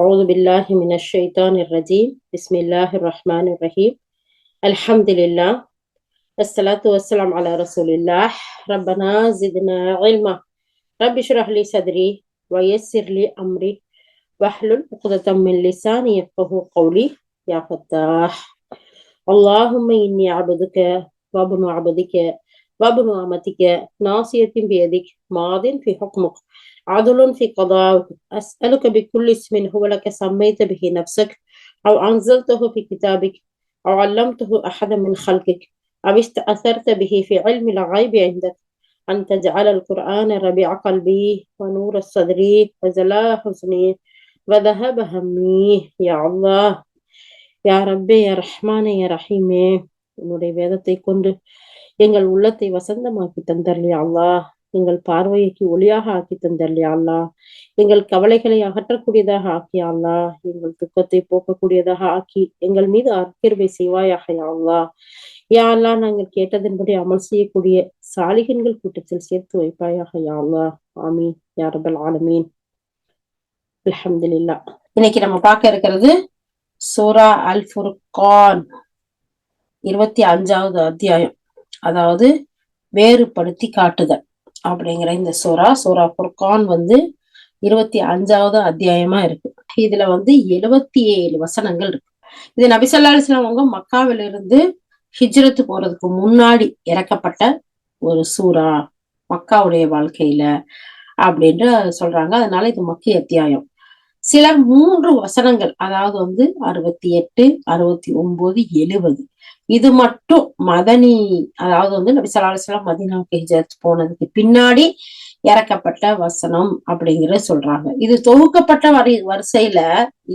أعوذ بالله من الشيطان الرجيم بسم الله الرحمن الرحيم الحمد لله الصلاة والسلام على رسول الله ربنا زدنا علما رب اشرح لي صدري ويسر لي أمري واحلل عقدة من لساني يفقهوا قولي يا فتاح اللهم إني عبدك وابن عبدك وابن أمتك ناصية بيدك ماض في حكمك عدل في قضاءك أسألك بكل اسم هو لك سميت به نفسك أو أنزلته في كتابك أو علمته أحدا من خلقك أو استأثرت به في علم الغيب عندك أن تجعل القرآن ربيع قلبي ونور صدري وجلاء حزني وذهب همي يا الله யா ரப்பே யா ரஹ்மானே யா ரஹீமே, உன்னுடைய வேதத்தை கொண்டு எங்கள் உள்ளத்தை வசந்தமாக்கி தந்தர்லியா அல்லாஹ், எங்கள் பார்வைக்கு ஒளியாக ஆக்கி தந்தர்லியா அல்லாஹ், எங்கள் கவலைகளை அகற்றக்கூடியதாக ஆக்கியா அல்லாஹ், எங்கள் துக்கத்தை போக்கக்கூடியதாக ஆக்கி எங்கள் மீது அக்கிருபை செய்வாயாக யா அல்லாஹ். யா அல்லாஹ், நாங்கள் கேட்டதன்படி அமல் செய்யக்கூடிய சாலிகன்கள் கூட்டத்தில் சேர்த்து வைப்பாயாக யா அல்லாஹ். ஆமீன் யா ரப்பல் ஆலமீன். அல்ஹம்துலில்லாஹ். இன்னைக்கு நம்ம பார்க்க இருக்கிறது சூரா அல் ஃபுர்கான் 25வது அத்தியாயம், அதாவது வேறுபடுத்தி காட்டுதல் அப்படிங்கிற இந்த சூரா ஃபுர்கான் 25வது அத்தியாயமா இருக்கு. இதுல 77 வசனங்கள் இருக்கு. இது நபி ஸல்லல்லாஹு அலைஹி வஸல்லம் அவங்க மக்காவிலிருந்து ஹிஜ்ரத்து போறதுக்கு முன்னாடி இறக்கப்பட்ட ஒரு சூரா, மக்காவுடைய வாழ்க்கையில அப்படின்ற சொல்றாங்க. அதனால இது மக்கி அத்தியாயம். சில 3 வசனங்கள், அதாவது 68, 69, 70, இது மட்டும் மதனி, அதாவது நபி ஸல்லல்லாஹு அலைஹி வஸல்லம் மதீனாவுக்கு ஹிஜ்ரத் போனதுக்கு பின்னாடி இறக்கப்பட்ட வசனம் அப்படிங்கிற சொல்றாங்க. இது தொகுக்கப்பட்ட வரிசையில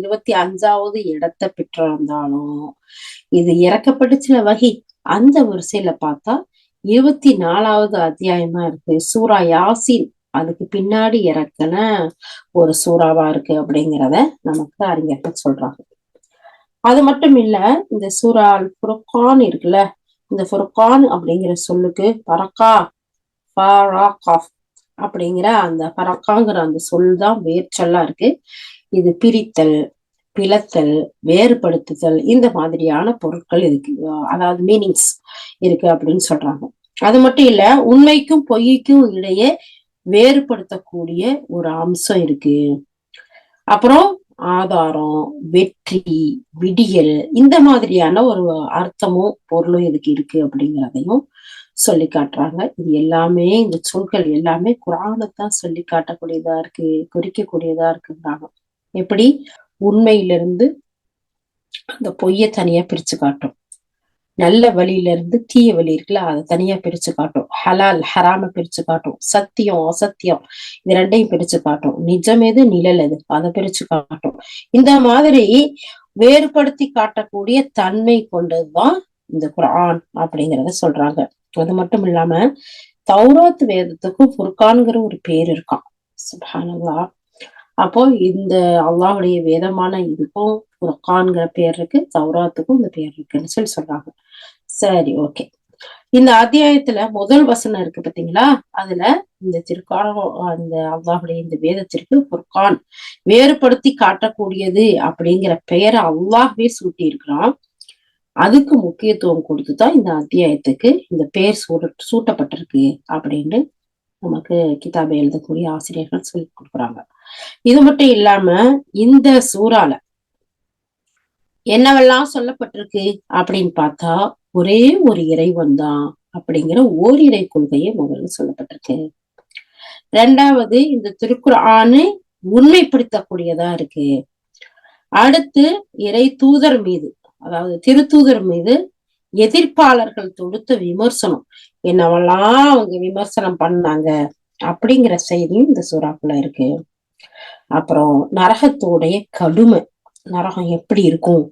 25வது இடத்தை பெற்றிருந்தாலும் இது இறக்கப்பட்டுச்சுல வகி, அந்த வரிசையில பார்த்தா 24வது அத்தியாயமா இருக்கு. சூரா யாசின் அதுக்கு பின்னாடி இறக்குன ஒரு சூறாவா இருக்கு அப்படிங்கிறத நமக்கு அறிஞர்கள் சொல்றாங்க. அது மட்டும் இல்ல, இந்த சூரா அல் ஃபுர்கான் இருக்குல்ல, இந்த ஃபுர்கான் அப்படிங்கிற சொல்லுக்கு பரக்கா அப்படிங்கிற அந்த பரக்காங்கிற அந்த சொல் தான் வேர்ச்சொல்லா இருக்கு. இது பிரித்தல், பிளத்தல், வேறுபடுத்துதல், இந்த மாதிரியான பொருட்கள் இருக்கு, அதாவது மீனிங்ஸ் இருக்கு அப்படின்னு சொல்றாங்க. அது மட்டும் இல்ல, உண்மைக்கும் பொய்க்கும் இடையே வேறுபடுத்தக்கூடிய ஒரு அம்சம் இருக்கு. அப்புறம் ஆதாரம், வெற்றி, விடியல், இந்த மாதிரியான ஒரு அர்த்தமும் பொருளும் இதுக்கு இருக்கு அப்படிங்கிறதையும் சொல்லி காட்டுறாங்க. இது எல்லாமே, இந்த சொற்கள் எல்லாமே குர்ஆனைத்தான் சொல்லி காட்டக்கூடியதா இருக்கு, குறிக்கக்கூடியதா இருக்குன்றாங்க. எப்படி உண்மையிலிருந்து அந்த பொய்ய தனியா பிரிச்சு காட்டும், நல்ல வழியில இருந்து தீய வழி இருக்குல்ல அதை தனியா பிரிச்சு காட்டும், ஹலால் ஹராம பிரிச்சு காட்டும், சத்தியம் அசத்தியம் இது ரெண்டையும் பிரிச்சு காட்டும், நிஜம் எது நிழல் எது அதை பிரிச்சு காட்டும். இந்த மாதிரி வேறுபடுத்தி காட்டக்கூடிய தன்மை கொண்டதுதான் இந்த குர்ஆன் அப்படிங்கிறத சொல்றாங்க. அது மட்டும் இல்லாம தௌராத் வேதத்துக்கும் ஃபுர்கான்ங்கிற ஒரு பேர் இருக்கான். சுப்ஹானல்லாஹ். அப்போ இந்த அல்லாஹ்வுடைய வேதமான இதுக்கும் ஃபுர்கான்ங்கிற பேர் இருக்கு, தௌராத்துக்கும் இந்த பேர் இருக்குன்னு சொல்றாங்க. சரி, ஓகே. இந்த அத்தியாயத்துல முதல் வசனம் இருக்கு பாத்தீங்களா, அதுல இந்த அந்த அல்லாஹ்வுடைய இந்த வேதத்திற்கு ஃபுர்கான் வேறுபடுத்தி காட்டக்கூடியது அப்படிங்கிற பெயரை அல்லாஹ்வே சூட்டி இருக்கிறான். அதுக்கு முக்கியத்துவம் கொடுத்துதான் இந்த அத்தியாயத்துக்கு இந்த பெயர் சூட்டப்பட்டிருக்கு அப்படின்னு நமக்கு கிதாபை எழுதக்கூடிய ஆசிரியர்கள் சொல்லி கொடுக்குறாங்க. இது மட்டும் இல்லாம இந்த சூறால என்னவெல்லாம் சொல்லப்பட்டிருக்கு அப்படின்னு பார்த்தா, ஒரே ஒரு இறைவன் தான் அப்படிங்கிற ஓரிரை கொள்கையை முதல்ல சொல்லப்பட்டிருக்கு. 2வது, இந்த திருக்குர்ஆனை உண்மைப்படுத்தக்கூடியதா இருக்கு. அடுத்து, இறை தூதர் மீது, அதாவது திருத்தூதர் மீது எதிர்ப்பாளர்கள் தொடுத்த விமர்சனம், என்னவெல்லாம் அவங்க விமர்சனம் பண்ணாங்க அப்படிங்கிற செய்தியும் இந்த சூறாக்குள்ள இருக்கு. அப்புறம் நரகத்தோடைய கடுமை, நரகம் எப்படி இருக்கும்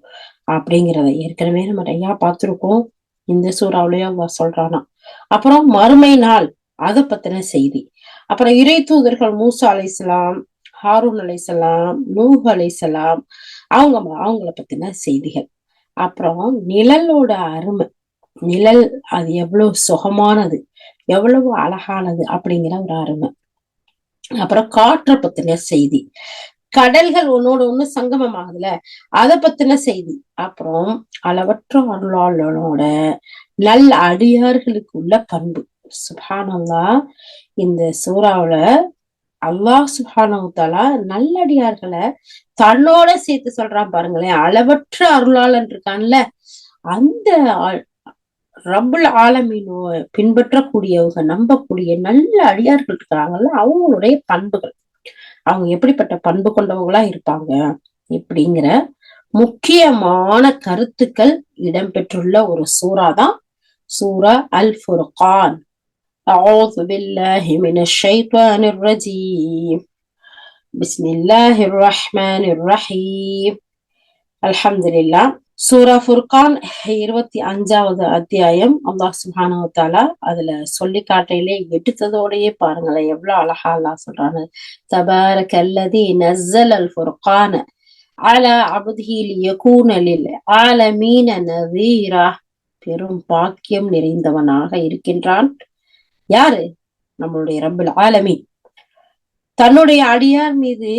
அப்படிங்கிறத ஏற்கனவே நம்ம நிறையா பார்த்திருக்கோம், இந்த சூறாவிலேயே அல்லாஹ் சொல்றானா. அப்புறம் மறுமை நாள், அதை பத்தின செய்தி. அப்புறம் இறை தூதர்கள் மூசா அலைஹிஸ்ஸலாம், ஹாரூன் அலைஹிஸ்ஸலாம், நூஹ் அலைஹிஸ்ஸலாம், அவங்கள பத்தின செய்திகள். அப்புறம் நிழலோட அருமை, நிழல் அது எவ்வளவு சுகமானது, எவ்வளவு அழகானது அப்படிங்கிற ஒரு அருமை. அப்புறம் காற்றை பத்தின செய்தி, கடல்கள் ஒன்னோட ஒண்ணு சங்கமம் ஆகுதுல, அத பத்தின செய்தி. அப்புறம் அளவற்ற அருளாளனோட நல்ல அடியார்களுக்கு உள்ள பண்பு. சுப்ஹானல்லாஹ். இந்த சூறாவுல அல்லாஹ் சுப்ஹானஹு தஆலா நல்லடியார்களை தன்னோட சேர்த்து சொல்றான் பாருங்களேன். அளவற்ற அருளாளன் இருக்கான்ல, அந்த ரப்புல் ஆலமீனோ பின்பற்றக்கூடியவங்க, நம்பக்கூடிய நல்ல அடியார்கள் இருக்கிறாங்கல்ல, அவங்களுடைய பண்புகள், அவங்க எப்படிப்பட்ட பண்பு கொண்டவங்களா இருப்பாங்க இப்படிங்கிற முக்கியமான கருத்துக்கள் இடம்பெற்றுள்ள ஒரு சூறா தான் சூரா அல் ஃபுர்கான். அஊது பில்லாஹி மினஷ் ஷைத்தானிர் ரஜீம். பிஸ்மில்லாஹிர் ரஹ்மானிர் ரஹீம். அல்ஹம்துலில்லாஹ். சூரா ஃபுர்கான் 25வது அத்தியாயம். அல்லாஹ் சுப்ஹானஹு வ தஆலா அதுல சொல்லி காட்டையிலே எடுத்ததோடயே பாருங்களேன் எவ்வளவு அழகா அல்லாஹ் சொல்றாங்க. தபாரக்கல்லதி நஸ்ஸலல் ஃபுர்கான அலா அப்திஹி லியகூன லில் ஆலமீன நஸீரா. பெரும் பாக்கியம் நிறைந்தவனாக இருக்கின்றான். யாரு? நம்மளுடைய ரப்புல் ஆலமீன் தன்னுடைய அடியார் மீது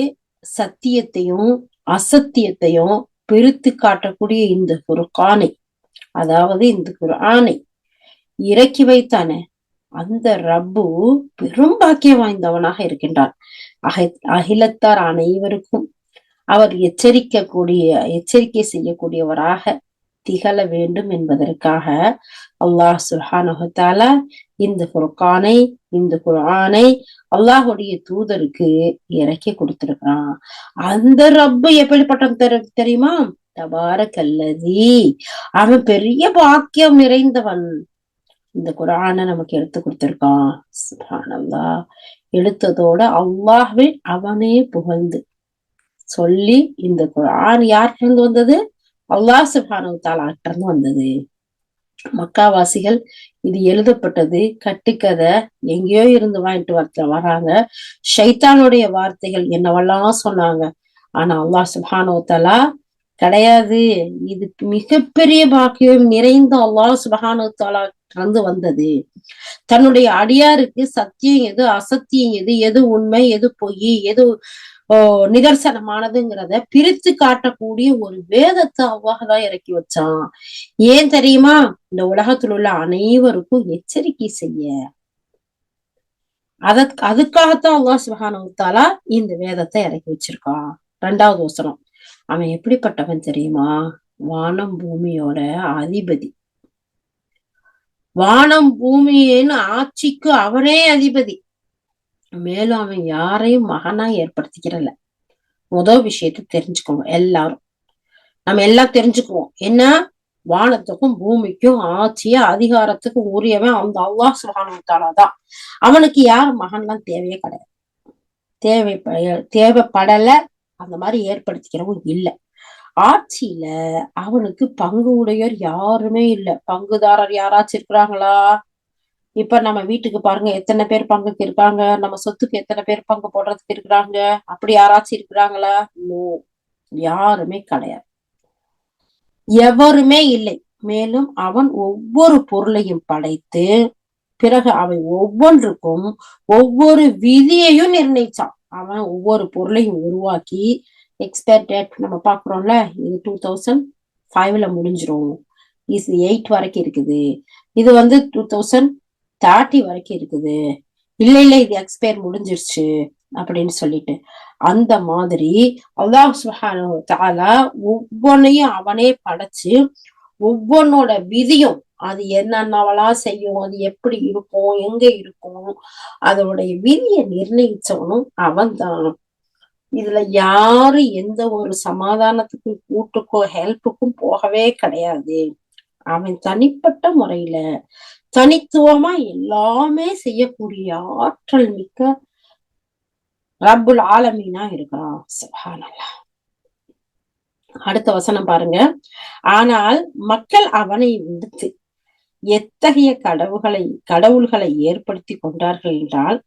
சத்தியத்தையும் அசத்தியத்தையும் பிரித்து காட்டக்கூடிய இந்த குர்ஆனை, அதாவது இந்த குர்ஆனை இறக்கி வைத்தானே அந்த ரப்பு பெரும் பாக்கியம் வாய்ந்தவனாக இருக்கின்றான். அகிலத்தார் அனைவருக்கும் அவர் எச்சரிக்கை செய்யக்கூடியவராக திகழ வேண்டும் என்பதற்காக அல்லாஹ் சுப்ஹானஹு வ தஆலா இந்த குர்ஆனை அல்லாஹுடைய தூதருக்கு இறக்கி கொடுத்திருக்கிறான். அந்த ரப்பு எப்படிப்பட்ட தெரியுமா? தபாரக்கல்லதி, அவன் பெரிய பாக்கியம் நிறைந்தவன். இந்த குர்ஆனை நமக்கு எடுத்து கொடுத்திருக்கான். சுப்ஹானல்லாஹ். எடுத்ததோட அல்லாஹ்வை அவனே புகழ்ந்து சொல்லி, இந்த குர்ஆன் யார்கிட்ட இருந்து வந்தது? அல்லாஹ் சுப்ஹானஹு வ தஆலா கிட்ட இருந்து வந்தது. மக்காவாசிகள் இது எழுதப்பட்டது கட்டுக்கதை, எங்கேயோ இருந்து வாங்கிட்டு வராங்க. ஷைத்தானுடைய வார்த்தைகள் என்னவெல்லாம் சொன்னாங்க. ஆனா அல்லாஹ் சுப்ஹானஹு வ தஆலா கிடையாது, இது மிகப்பெரிய பாக்கியம் நிறைந்த அல்லாஹ் சுப்ஹானஹு வ தஆலா இருந்து வந்தது. தன்னுடைய அடியாருக்கு சத்தியம் எது, அசத்தியம் எது, எது உண்மை, எது பொய், எது நிதர்சனமானதுங்கிறத பிரித்து காட்டக்கூடிய ஒரு வேதத்தை அல்லாஹ் தான் இறக்கி வச்சான். ஏன் தெரியுமா? இந்த உலகத்தில் உள்ள அனைவருக்கும் எச்சரிக்கை செய்ய. அதுக்காகத்தான் அல்லாஹ் சுப்ஹானஹு வ தஆலா இந்த வேதத்தை இறக்கி வச்சிருக்கான். 2வது வசனம், அவன் எப்படிப்பட்டவன் தெரியுமா? வானம் பூமியோட அதிபதி. வானம் பூமியின் ஆட்சிக்கு அவனே அதிபதி. மேலும் அவன் யாரையும் மகனா ஏற்படுத்திக்கிறல. முதல் விஷயத்தை தெரிஞ்சுக்கோங்க எல்லாரும். நம்ம எல்லாம் தெரிஞ்சுக்குவோம். என்ன? வானத்துக்கும் பூமிக்கும் ஆட்சிய அதிகாரத்துக்கும் உரியவன் அந்த அல்லாஹ் சுப்ஹானஹு வ தஆலா தான். அவனுக்கு யார் மகன்லாம் தேவையே கிடையாது. தேவைப்படல. அந்த மாதிரி ஏற்படுத்திக்கிறவும் இல்லை. ஆட்சியில அவனுக்கு பங்கு உடையோர் யாருமே இல்லை. பங்குதாரர் யாராச்சும் இருக்கிறாங்களா? இப்ப நம்ம வீட்டுக்கு பாருங்க, எத்தனை பேர் பங்குக்கு இருக்காங்க? நம்ம சொத்துக்கு எத்தனை பேர் பங்கு போடுறதுக்கு இருக்கிறாங்க? அப்படி யாராச்சும் இருக்கிறாங்களா? நோ, யாருமே கிடையாது. எவருமே இல்லை. மேலும் அவன் ஒவ்வொரு பொருளையும் படைத்து பிறகு அவை ஒவ்வொன்றுக்கும் ஒவ்வொரு விதியையும் நிர்ணயிச்சான். அவன் ஒவ்வொரு பொருளையும் உருவாக்கி எக்ஸ்பயர் டேட் நம்ம பாக்குறோம்ல, இது 2005ல முடிஞ்சிரும், இது 8 வரைக்கும் இருக்குது, இது 2030 வரைக்கும் இருக்குது, இல்ல இது எக்ஸ்பயர் முடிஞ்சிருச்சு அப்படின்னு சொல்லிட்டு அந்த மாதிரி அல்லாஹ் சுப்ஹானஹு வ தஆலா ஒவ்வொன்னையும் அவனே படைச்சு ஒவ்வொன்னோட விதியும் அது என்னென்னவெல்லாம் செய்யும், அது எப்படி இருக்கும், எங்க இருக்கும், அதோடைய விதியை நிர்ணயிச்சவனும் அவன் தான். இதுல யாரு எந்த ஒரு சமாதானத்துக்கும் கூட்டுக்கோ ஹெல்ப்புக்கும் போகவே கிடையாது. அவன் தனிப்பட்ட முறையில தனித்துவமா எல்லாமே செய்யக்கூடிய ஆற்றல் மிக்க ரப்புல் ஆலமீனா இருக்கிறான். சுப்ஹானல்லாஹ். அடுத்த வசனம் பாருங்க. ஆனால் மக்கள் அவனை விடுத்து எத்தகைய கடவுள்களை ஏற்படுத்தி கொண்டார்கள் என்றால்,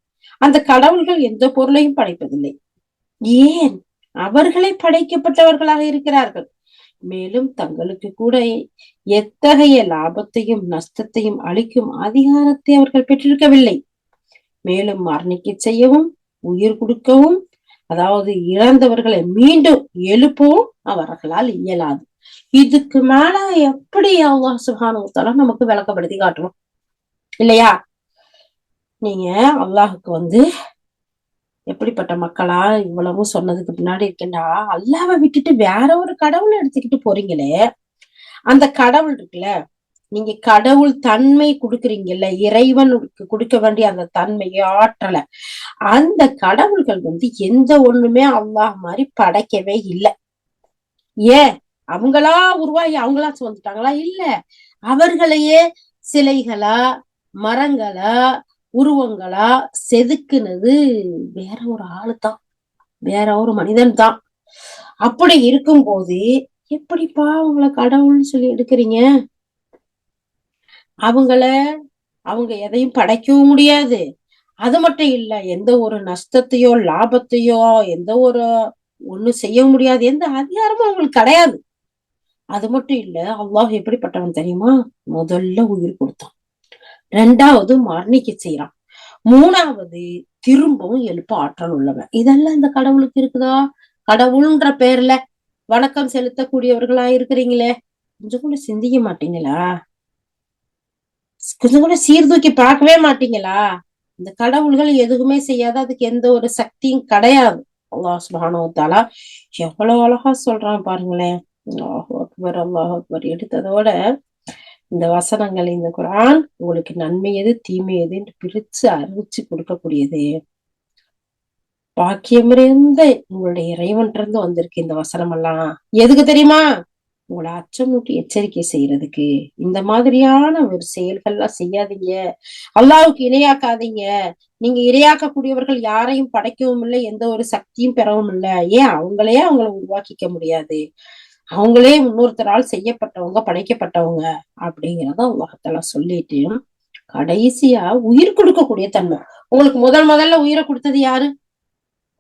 அந்த கடவுள்கள் எந்த பொருளையும் படைப்பதில்லை. ஏன்? அவர்களை படைக்கப்பட்டவர்களாக இருக்கிறார்கள். மேலும் தங்களுக்கு கூட எத்தகைய லாபத்தையும் நஷ்டத்தையும் அளிக்கும் அதிகாரத்தை அவர்கள் பெற்றிருக்கவில்லை. மேலும் மரணிக்க செய்யவும், உயிர் கொடுக்கவும், அதாவது இறந்தவர்களை மீண்டும் எழுப்பவும் அவர்களால் இயலாது. இதுக்கு மேல எப்படி அல்லாஹ் சுப்ஹானஹு வ தஆலா நமக்கு விளக்கப்படுத்தி காட்டுவோம் இல்லையா? நீங்க அல்லாஹுக்கு எப்படிப்பட்ட மக்களா இவ்வளவும் சொன்னதுக்கு பின்னாடி இருக்கேன்டா, அல்லாஹ்வை விட்டுட்டு வேற ஒரு கடவுளை எடுத்துக்கிட்டு போறீங்களே, அந்த கடவுள் இருக்குல்ல, நீங்க கடவுள் தன்மை கொடுக்குறீங்கல்ல, இறைவனுக்கு கொடுக்க வேண்டிய அந்த தன்மையை ஆற்றல, அந்த கடவுள்கள் எந்த ஒண்ணுமே அல்லாஹ் மாதிரி படைக்கவே இல்லை. ஏன் அவங்களா உருவாகி அவங்களா வந்துட்டாங்களா? இல்ல, அவர்களையே சிலைகளா மரங்களா உருவங்களா செதுக்குனது வேற ஒரு ஆளுதான், வேற ஒரு மனிதன் தான். அப்படி இருக்கும்போது எப்படிப்பா அவங்கள கடவுள்னு சொல்லி எடுக்கிறீங்க? அவங்க எதையும் படைக்கவும் முடியாது. அது மட்டும் இல்ல, எந்த ஒரு நஷ்டத்தையோ லாபத்தையோ எந்த ஒரு ஒண்ணும் செய்ய முடியாது, எந்த அதிகாரமும் அவங்களுக்கு கிடையாது. அது மட்டும் இல்ல, அல்லாஹ் எப்படிப்பட்டவன் தெரியுமா? முதல்ல உயிர் கொடுத்தான், ரெண்டாவது மரணிக்க செய்யறான், மூணாவது திரும்பவும் எழுப்ப ஆற்றல் உள்ளவன். இதெல்லாம் இந்த கடவுளுக்கு இருக்குதா? கடவுள்ன்ற பேர்ல வணக்கம் செலுத்தக்கூடியவர்களா இருக்கிறீங்களே, கொஞ்சம் கூட சிந்திக்க மாட்டீங்களா? கொஞ்சம் கூட சீர்தூக்கி பார்க்கவே மாட்டீங்களா? இந்த கடவுள்கள் எதுவுமே செய்யாத, அதுக்கு எந்த ஒரு சக்தியும் கிடையாது. அல்லாஹ் சுப்ஹானஹு வ தஆலா எவ்வளவு அழகா சொல்றான் பாருங்களேன். அல்லாஹு அக்பர், அல்லாஹு அக்பர். எடுத்ததோட இந்த வசனங்கள், இந்த குர்ஆன் உங்களுக்கு நன்மை எது தீமை எதுன்னு பிரிச்சு அறிவிச்சு கொடுக்கக்கூடியது. பாக்கியமிருந்த உங்களுடைய இறைவன் இருந்து வந்திருக்கு இந்த வசனம் எல்லாம். எதுக்கு தெரியுமா? உங்களை அச்சமூட்டி எச்சரிக்கை செய்யறதுக்கு. இந்த மாதிரியான ஒரு செயல்கள்லாம் செய்யாதீங்க, அல்லாஹ்வுக்கு இணையாக்காதீங்க. நீங்க இரையாக்கக்கூடியவர்கள் யாரையும் படைக்கவும் இல்லை, எந்த ஒரு சக்தியும் பெறவும் இல்லை. ஏன் அவங்கள உருவாக்கிக்க முடியாது? அவங்களே இன்னொருத்தரால் செய்யப்பட்டவங்க, படைக்கப்பட்டவங்க அப்படிங்கிறத அல்லாஹ் சொல்லிட்டு கடைசியா உயிர் கொடுக்கக்கூடிய தன்மை. உங்களுக்கு முதல்ல உயிரை கொடுத்தது யாரு?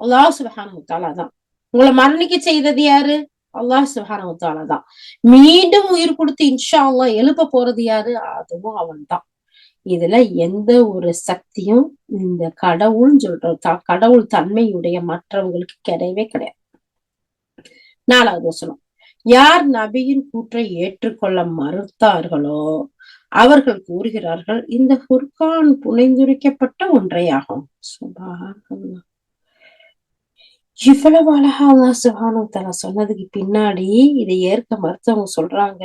அல்லாஹ் சுப்ஹானஹு வ தஆலா தான். உங்களை மரணிக்க செய்தது யாரு? அல்லாஹ் சுப்ஹானஹு வ தஆலா தான். மீண்டும் உயிர் கொடுத்து இன்ஷா அல்லாஹ் எழுப்ப போறது யாரு? அதுவும் அவன் தான். இதுல எந்த ஒரு சக்தியும் இந்த கடவுள் கடவுள் தன்மையுடைய மற்றவங்களுக்கு கிடையவே கிடையாது. 4வது வசனம், யார் நபியின் கூற்றை ஏற்றுக்கொள்ள மறுத்தார்களோ அவர்கள் கூறுகிறார்கள், இந்த ஃபுர்கான் புனைந்துரைக்கப்பட்ட ஒன்றையாகும். சுப்ஹானல்லாஹ். இவ்வளவு அழகா அல்லாஹ் சுப்ஹானஹு வ தஆலா சொன்னதுக்கு பின்னாடி இதை ஏற்க மறுத்தவங்க சொல்றாங்க,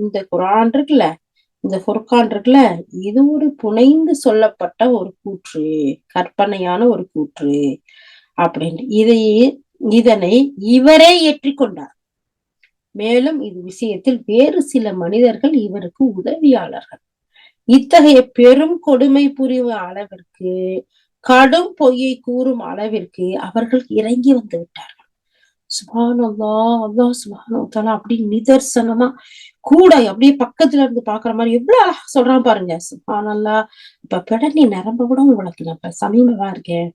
இந்த குர்ஆன் இருக்குல்ல, இந்த ஃபுர்கான் இருக்குல்ல, இது ஒரு புனைந்து சொல்லப்பட்ட ஒரு கூற்று, கற்பனையான ஒரு கூற்று அப்படின்னு. இதனை இவரே ஏற்றிக்கொண்டார். மேலும் இது விஷயத்தில் வேறு சில மனிதர்கள் இவருக்கு உதவியாளர்கள். இத்தகைய பெரும் கொடுமை புரியும் அளவிற்கு, கடும் பொய்யை கூறும் அளவிற்கு அவர்கள் இறங்கி வந்து விட்டார்கள். சுப்ஹானல்லாஹ். அல்லாஹ் சுப்ஹானஹு வ தஆலா அப்படி நிதர்சனமா கூட அப்படியே பக்கத்துல இருந்து பாக்குற மாதிரி எவ்வளவு அழகா சொல்றான் பாருங்க. சுப்ஹானல்லாஹ். இப்ப பிடனி நரம்ப கூட உங்களுக்கு நான் சமீபமா இருக்கேன்,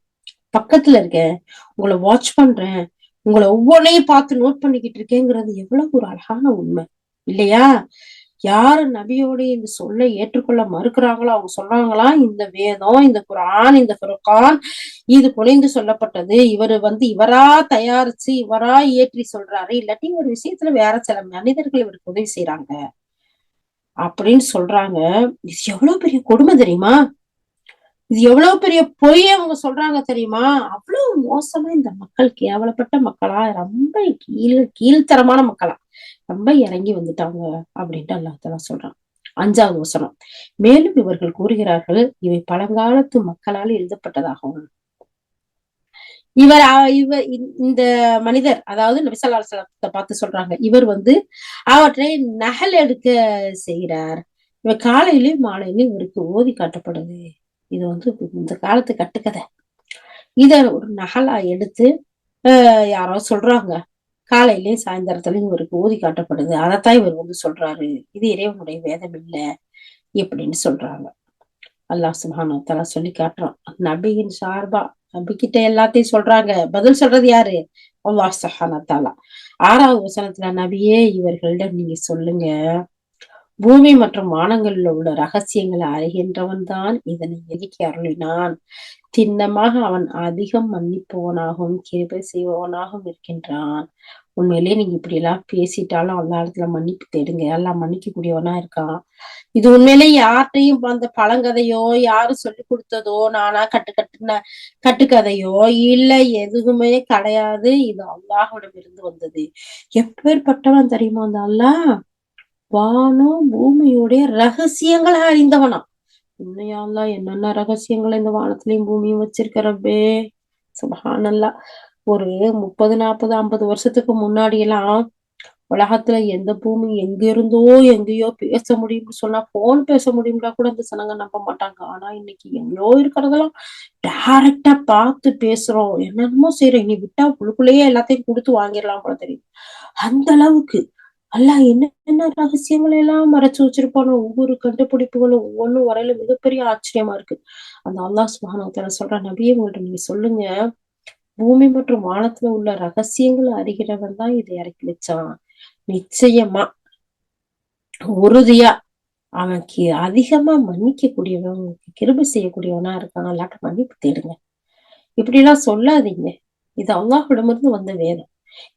பக்கத்துல இருக்கேன், உங்களை வாட்ச் பண்றேன், உங்களை ஒவ்வொன்னையும் பார்த்து நோட் பண்ணிக்கிட்டு இருக்கேங்கிறது எவ்வளவு ஒரு அழகான உண்மை இல்லையா? யாரு நபியோட இந்த சொல்லை ஏற்றுக்கொள்ள மறுக்கிறாங்களோ அவங்க சொல்றாங்களா, இந்த வேதம், இந்த குர்ஆன், இந்த ஃபுர்கான் இது புனைந்து சொல்லப்பட்டது, இவரு இவரா தயாரிச்சு இவரா ஏற்றி சொல்றாரு, இல்லாட்டி ஒரு விஷயத்துல வேற சில மனிதர்கள் இவருக்கு உதவி செய்யறாங்க அப்படின்னு சொல்றாங்க. இது எவ்வளவு பெரிய கொடுமை தெரியுமா? இது எவ்வளவு பெரிய பொய் அவங்க சொல்றாங்க தெரியுமா? அவ்வளவு மோசமா இந்த மக்கள் கேவலப்பட்ட மக்களா, ரொம்ப கீழ்த்தரமான மக்களா ரொம்ப இறங்கி வந்துட்டாங்க அப்படின்ட்டு அல்லாஹ் தஆலா சொல்றான். 5வது வசனம், மேலும் இவர்கள் கூறுகிறார்கள், இவை பழங்காலத்து மக்களால் எழுதப்பட்டதாகவும். இந்த மனிதர், அதாவது நபி ஸல்லல்லாஹு அலைஹி வஸல்லத்தை பார்த்து சொல்றாங்க, இவர் அவற்றை நகல் எடுக்க செய்கிறார். இவர் காலையிலயும் மாலையிலயும் இவருக்கு ஓதி காட்டப்படுது. இது இந்த காலத்து கட்டுக்கதை. இத ஒரு நகலா எடுத்து யாரோ சொல்றாங்க, காலையிலயும் சாயந்தரத்துலயும் இவருக்கு ஓதி காட்டப்படுது, அதைத்தான் இவர் சொல்றாரு, இது இறைவனுடைய வேதம் இல்ல இப்படின்னு சொல்றாங்க. அல்லாஹ் சுப்ஹானஹு வ தஆலா சொல்லி காட்டுறான், நபியின் சார்பா நபிக்கிட்ட எல்லாத்தையும் சொல்றாங்க. பதில் சொல்றது யாரு? அல்லாஹ் சுப்ஹானஹு வ தஆலா. 6வது வசனத்துல, நபியே இவர்களிடம் நீங்க சொல்லுங்க, பூமி மற்றும் வானங்களில் உள்ள ரகசியங்களை அறிகின்றவன் தான் இதனை எதுக்கி அருளினான். திண்ணமாக அவன் அதிகம் மன்னிப்பவனாகவும் கிருபை செய்பவனாகவும் இருக்கின்றான். உண்மையிலேயே நீங்க இப்படி எல்லாம் பேசிட்டாலும் அந்த இடத்துல மன்னிப்பு தேடுங்க, எல்லாம் மன்னிக்க கூடியவனா இருக்கான். இது உண்மையிலேயே யார்கிட்டையும் அந்த பழங்கதையோ யாரு சொல்லி கொடுத்ததோ நானா கட்டுக்கதையோ இல்ல, எதுவுமே கிடையாது. இது அல்லாஹ்விடம் இருந்து வந்தது. எப்பேற்பட்டவன் தெரியுமா அந்த அல்லாஹ்? வானம் பூமியுடைய ரகசியங்களை அறிந்தவனா. உண்மையால என்னென்ன ரகசியங்களை இந்த வானத்திலையும் பூமியும் வச்சிருக்கிறப்பே. சுபஹானல்லாஹ். ஒரு 30, 40, 50 வருஷத்துக்கு முன்னாடி எல்லாம் உலகத்துல எந்த பூமி எங்க இருந்தோ எங்கேயோ பேச முடியும்னு சொன்னா, போன் பேச முடியும்னா கூட அந்த சனங்க நம்ப மாட்டாங்க. ஆனா இன்னைக்கு எங்கேயோ இருக்கிறதெல்லாம் டைரக்டா பார்த்து பேசுறோம், என்னென்னமோ செய்யறோம். இனி விட்டா உள்ளுக்குள்ளேயே எல்லாத்தையும் கொடுத்து வாங்கிடலாம் போல தெரியும். அந்த அளவுக்கு அல்லாஹ் என்னென்ன ரகசியங்களை எல்லாம் மறைச்சு வச்சிருப்பானோ. ஒவ்வொரு கண்டுபிடிப்புகளும் ஒவ்வொன்றும் வரையில மிகப்பெரிய ஆச்சரியமா இருக்கு. அந்த அல்லாஹ் சுப்ஹானஹு வ தஆலா சொல்ற, நபியே உங்கள்ட்ட நீங்க சொல்லுங்க, பூமி மற்றும் வானத்துல உள்ள ரகசியங்களை அறிகிறவன் தான் இதை இறக்கி வச்சான். நிச்சயமா உறுதியா அவனுக்கு அதிகமா மன்னிக்க கூடியவன், கிருபை செய்யக்கூடியவனா இருக்கான். அல்லாட்ட மன்னிப்பு தேடுங்க. இப்படி எல்லாம் சொல்லாதீங்க. இது அல்லாஹ்விடமிருந்து வந்த வேதம்.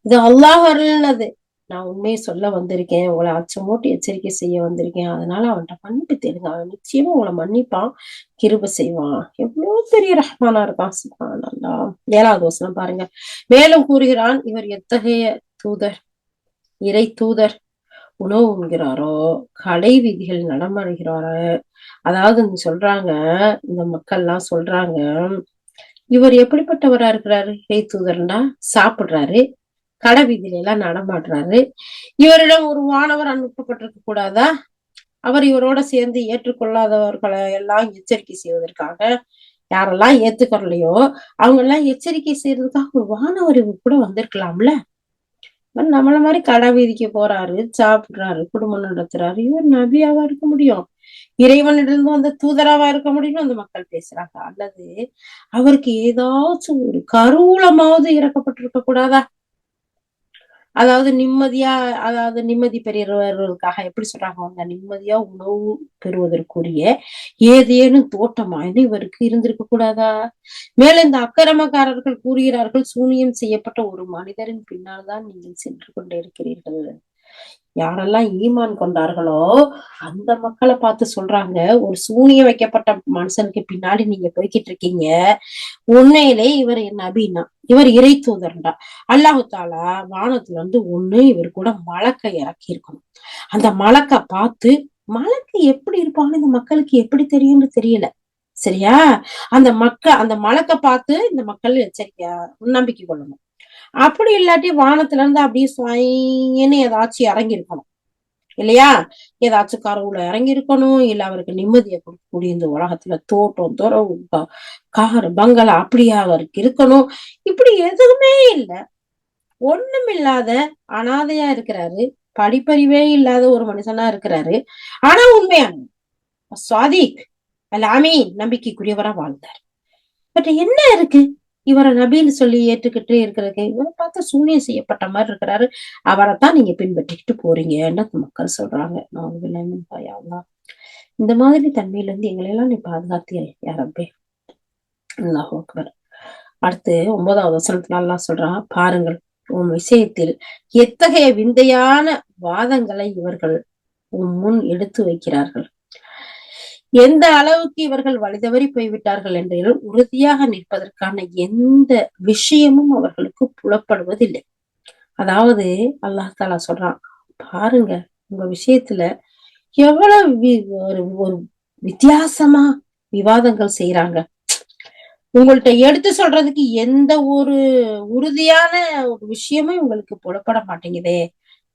இது அல்லாஹ் அருள்னது. நான் உண்மையை சொல்ல வந்திருக்கேன், உங்களை அச்சமூட்டி எச்சரிக்கை செய்ய வந்திருக்கேன். அதனால அவன்கிட்ட மன்னிப்பு தேடுங்க. அவன் நிச்சயமா உங்களை மன்னிப்பான், கிருபை செய்வான். எவ்வளவு பெரிய ரஹ்மானா இருக்கான். சுப்ஹானல்லாஹ். 7வது வசனம் பாருங்க. மேலும் கூறுகிறான், இவர் எத்தகைய தூதர், இறை தூதர். உணவு உண்கிறாரோ, கடை வீதிகள் நடமாடுகிறாரோ. அதாவது சொல்றாங்க, இந்த மக்கள்லாம் சொல்றாங்க, இவர் எப்படிப்பட்டவரா இருக்கிறாரு? இறை தூதர்னா சாப்பிடுறாரு, கடை வீதியில எல்லாம் நடமாடுறாரு. இவரிடம் ஒரு வானவர் அனுப்பப்பட்டிருக்க கூடாதா? அவர் இவரோட சேர்ந்து ஏற்றுக்கொள்ளாதவர்களை எல்லாம் எச்சரிக்கை செய்வதற்காக, யாரெல்லாம் ஏத்துக்கொள்ளலையோ அவங்க எல்லாம் எச்சரிக்கை செய்யறதுக்காக ஒரு வானவர் இவர் கூட வந்திருக்கலாம்ல. நம்மள மாதிரி கடை வீதிக்கு போறாரு, சாப்பிடுறாரு, குடும்பம் நடத்துறாரு. இவர் நபியாவா இருக்க முடியும்? இறைவனிடம் வந்த தூதராவா இருக்க முடியும்னு அந்த மக்கள் பேசுறாங்க. அல்லது அவருக்கு ஏதாச்சும் ஒரு கருவூலமாவது இறக்கப்பட்டிருக்க கூடாதா? அதாவது நிம்மதியா, அதாவது நிம்மதி பெறுவதற்காக எப்படி சொல்றாங்க, அவங்க நிம்மதியா உணவு பெறுவதற்குரிய ஏதேனும் தோட்டமாயினு இவருக்கு இருந்திருக்க கூடாதா? மேலும் இந்த அக்கிரமக்காரர்கள் கூறுகிறார்கள், சூனியம் செய்யப்பட்ட ஒரு மனிதரின் பின்னால் தான் நீங்கள் சென்று கொண்டே இருக்கிறீர்கள். யாரெல்லாம் ஈமான் கொண்டார்களோ அந்த மக்களை பார்த்து சொல்றாங்க, ஒரு சூனியம் வைக்கப்பட்ட மனுஷனுக்கு பின்னாடி நீங்க போய்கிட்டு இருக்கீங்க. உண்மையிலே இவர் நபின்னா, இவர் இறை தூதர்டா. அல்லாஹு தாலா வானத்துல இருந்து ஒண்ணு இவர் கூட மலக்கை இறக்கி இருக்கணும். அந்த மலக்கை பார்த்து, மலக்கு எப்படி இருப்பான்னு இந்த மக்களுக்கு எப்படி தெரியும்னு தெரியல. சரியா? அந்த மலக்கை பார்த்து இந்த மக்கள் எச்சரிக்கையா நம்பிக்கை கொள்ளணும். அப்படி இல்லாட்டி வானத்துல இருந்து அப்படியே சுவைன்னு ஏதாச்சும் இறங்கி இருக்கணும் இல்லையா? ஏதாச்சும் கருவுல இறங்கி இருக்கணும். இல்ல அவருக்கு நிம்மதியை கொடுக்கக்கூடிய இந்த உலகத்துல தோட்டம், துறவு, கார், பங்களா அப்படியே அவருக்கு இருக்கணும். இப்படி எதுவுமே இல்லை. ஒண்ணும் இல்லாத அனாதையா இருக்கிறாரு. படிப்பறிவே இல்லாத ஒரு மனுஷனா இருக்கிறாரு. ஆனா உண்மையான சாதிக் எல்லாமே நம்பிக்கைக்குரியவரா வாழ்ந்தார். பட் என்ன இருக்கு, இவரை நபின்னு சொல்லி ஏற்றுக்கிட்டு இருக்கிறதுக்கு? இவரை பார்த்து சூனியம் செய்யப்பட்ட மாதிரி இருக்கிறாரு. அவரைத்தான் நீங்க பின்பற்றிக்கிட்டு போறீங்கன்னு மக்கள் சொல்றாங்க. நான் விளையாடலாம். இந்த மாதிரி தன்மையில இருந்து எங்களை எல்லாம் நீ பாதுகாத்திய யாரப்பே. அல்லாஹ் அக்பர். அடுத்து 9வது வசனத்துல அல்லாஹ் சொல்றான், பாருங்கள், உன் விஷயத்தில் எத்தகைய விந்தையான வாதங்களை இவர்கள் உன் முன் எடுத்து வைக்கிறார்கள். எந்த அளவுக்கு இவர்கள் வழிதவறி போய்விட்டார்கள் என்று உறுதியாக நிற்பதற்கான எந்த விஷயமும் அவர்களுக்கு புலப்படுவதில்லை. அதாவது அல்லாஹ் தாலா சொல்றான், பாருங்க உங்க விஷயத்துல எவ்வளவு ஒரு வித்தியாசமா விவாதங்கள் செய்யறாங்க. உங்கள்ட்ட எடுத்து சொல்றதுக்கு எந்த ஒரு உறுதியான ஒரு விஷயமும் உங்களுக்கு புலப்பட மாட்டேங்குதே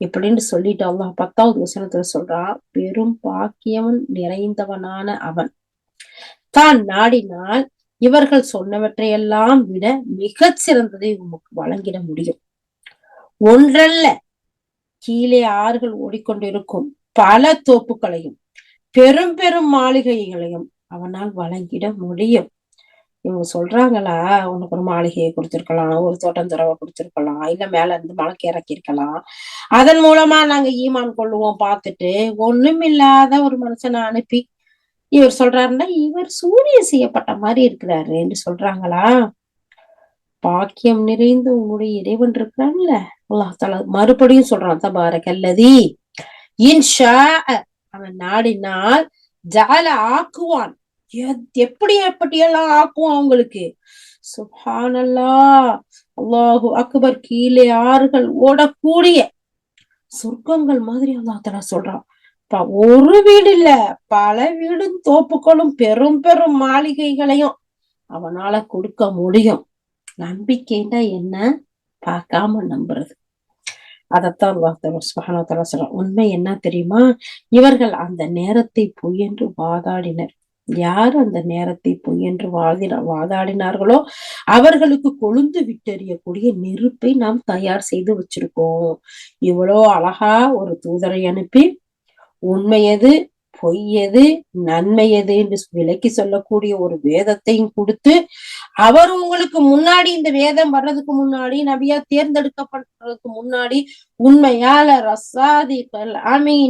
இப்படின்னு சொல்லிட்டு அல்லாஹ் 10வது வசனத்துல சொல்றான், பெரும் பாக்கியவன் நிறைந்தவனான அவன் தான் நாடினால் இவர்கள் சொன்னவற்றையெல்லாம் விட மிக சிறந்ததை உமக்கு வழங்கிட முடியும். ஒன்றல்ல, கீழே ஆறுகள் ஓடிக்கொண்டிருக்கும் பல தோப்புகளையும் பெரும் பெரும் மாளிகைகளையும் அவனால் வழங்கிட முடியும். இவங்க சொல்றாங்களா, உனக்கு ஒரு மாளிகையை கொடுத்திருக்கலாம், ஒரு தோட்டந்துறவை கொடுத்திருக்கலாம், இல்ல மேல இருந்து மலைக்கு இறக்கி இருக்கலாம். அதன் மூலமா நாங்க ஈமான் கொள்ளுவோம் பார்த்துட்டு, ஒண்ணும் இல்லாத ஒரு மனுஷனை அனுப்பி இவர் சொல்றாருன்னா இவர் சூனியம் செய்யப்பட்ட மாதிரி இருக்கிறாரு என்று சொல்றாங்களா? பாக்கியம் நிறைந்து உங்களுடைய இறைவன் இருக்கிறான்ல, அல்லாஹ் தஆலா மறுபடியும் சொல்றான், தபாரக்கல்லதி இன்ஷா, அவன் நாடினால் ஜஅல ஆக்குவான். எப்படி எப்படியெல்லாம் ஆக்குவான் அவங்களுக்கு. சுப்ஹானல்லாஹ், அல்லாஹு அக்பர். கீழே ஆறுகள் ஓடக்கூடிய சொர்க்கங்கள் மாதிரி அல்லாஹ் தஆலா சொல்றான். ஒரு வீடு இல்ல, பல வீடும் தோப்புகளும் பெரும் பெரும் மாளிகைகளையும் அவனால கொடுக்க முடியும். நம்பிக்கைன்னா என்ன? பார்க்காம நம்புறது. அதத்தான் அல்லாஹ் சுப்ஹானஹு வ தஆலா சொல்றான். உண்மை என்ன தெரியுமா? இவர்கள் அந்த நேரத்தை பொய் என்று வாதாடினர். யார் அந்த நேரத்தை பொய் என்று வாதாடினார்களோ அவர்களுக்கு கொழுந்து விட்டெறியக்கூடிய நெருப்பை நாம் தயார் செய்து வச்சிருக்கோம். இவ்வளோ அழகா ஒரு தூதரை அனுப்பி உண்மை எது, பொய் எது, நன்மை எது என்று விலக்கி சொல்லக்கூடிய ஒரு வேதத்தையும் கொடுத்து, அவர் உங்களுக்கு முன்னாடி, இந்த வேதம் வர்றதுக்கு முன்னாடி, நபியா தேர்ந்தெடுக்கப்படுறதுக்கு முன்னாடி, உண்மையால ரசாதிகள்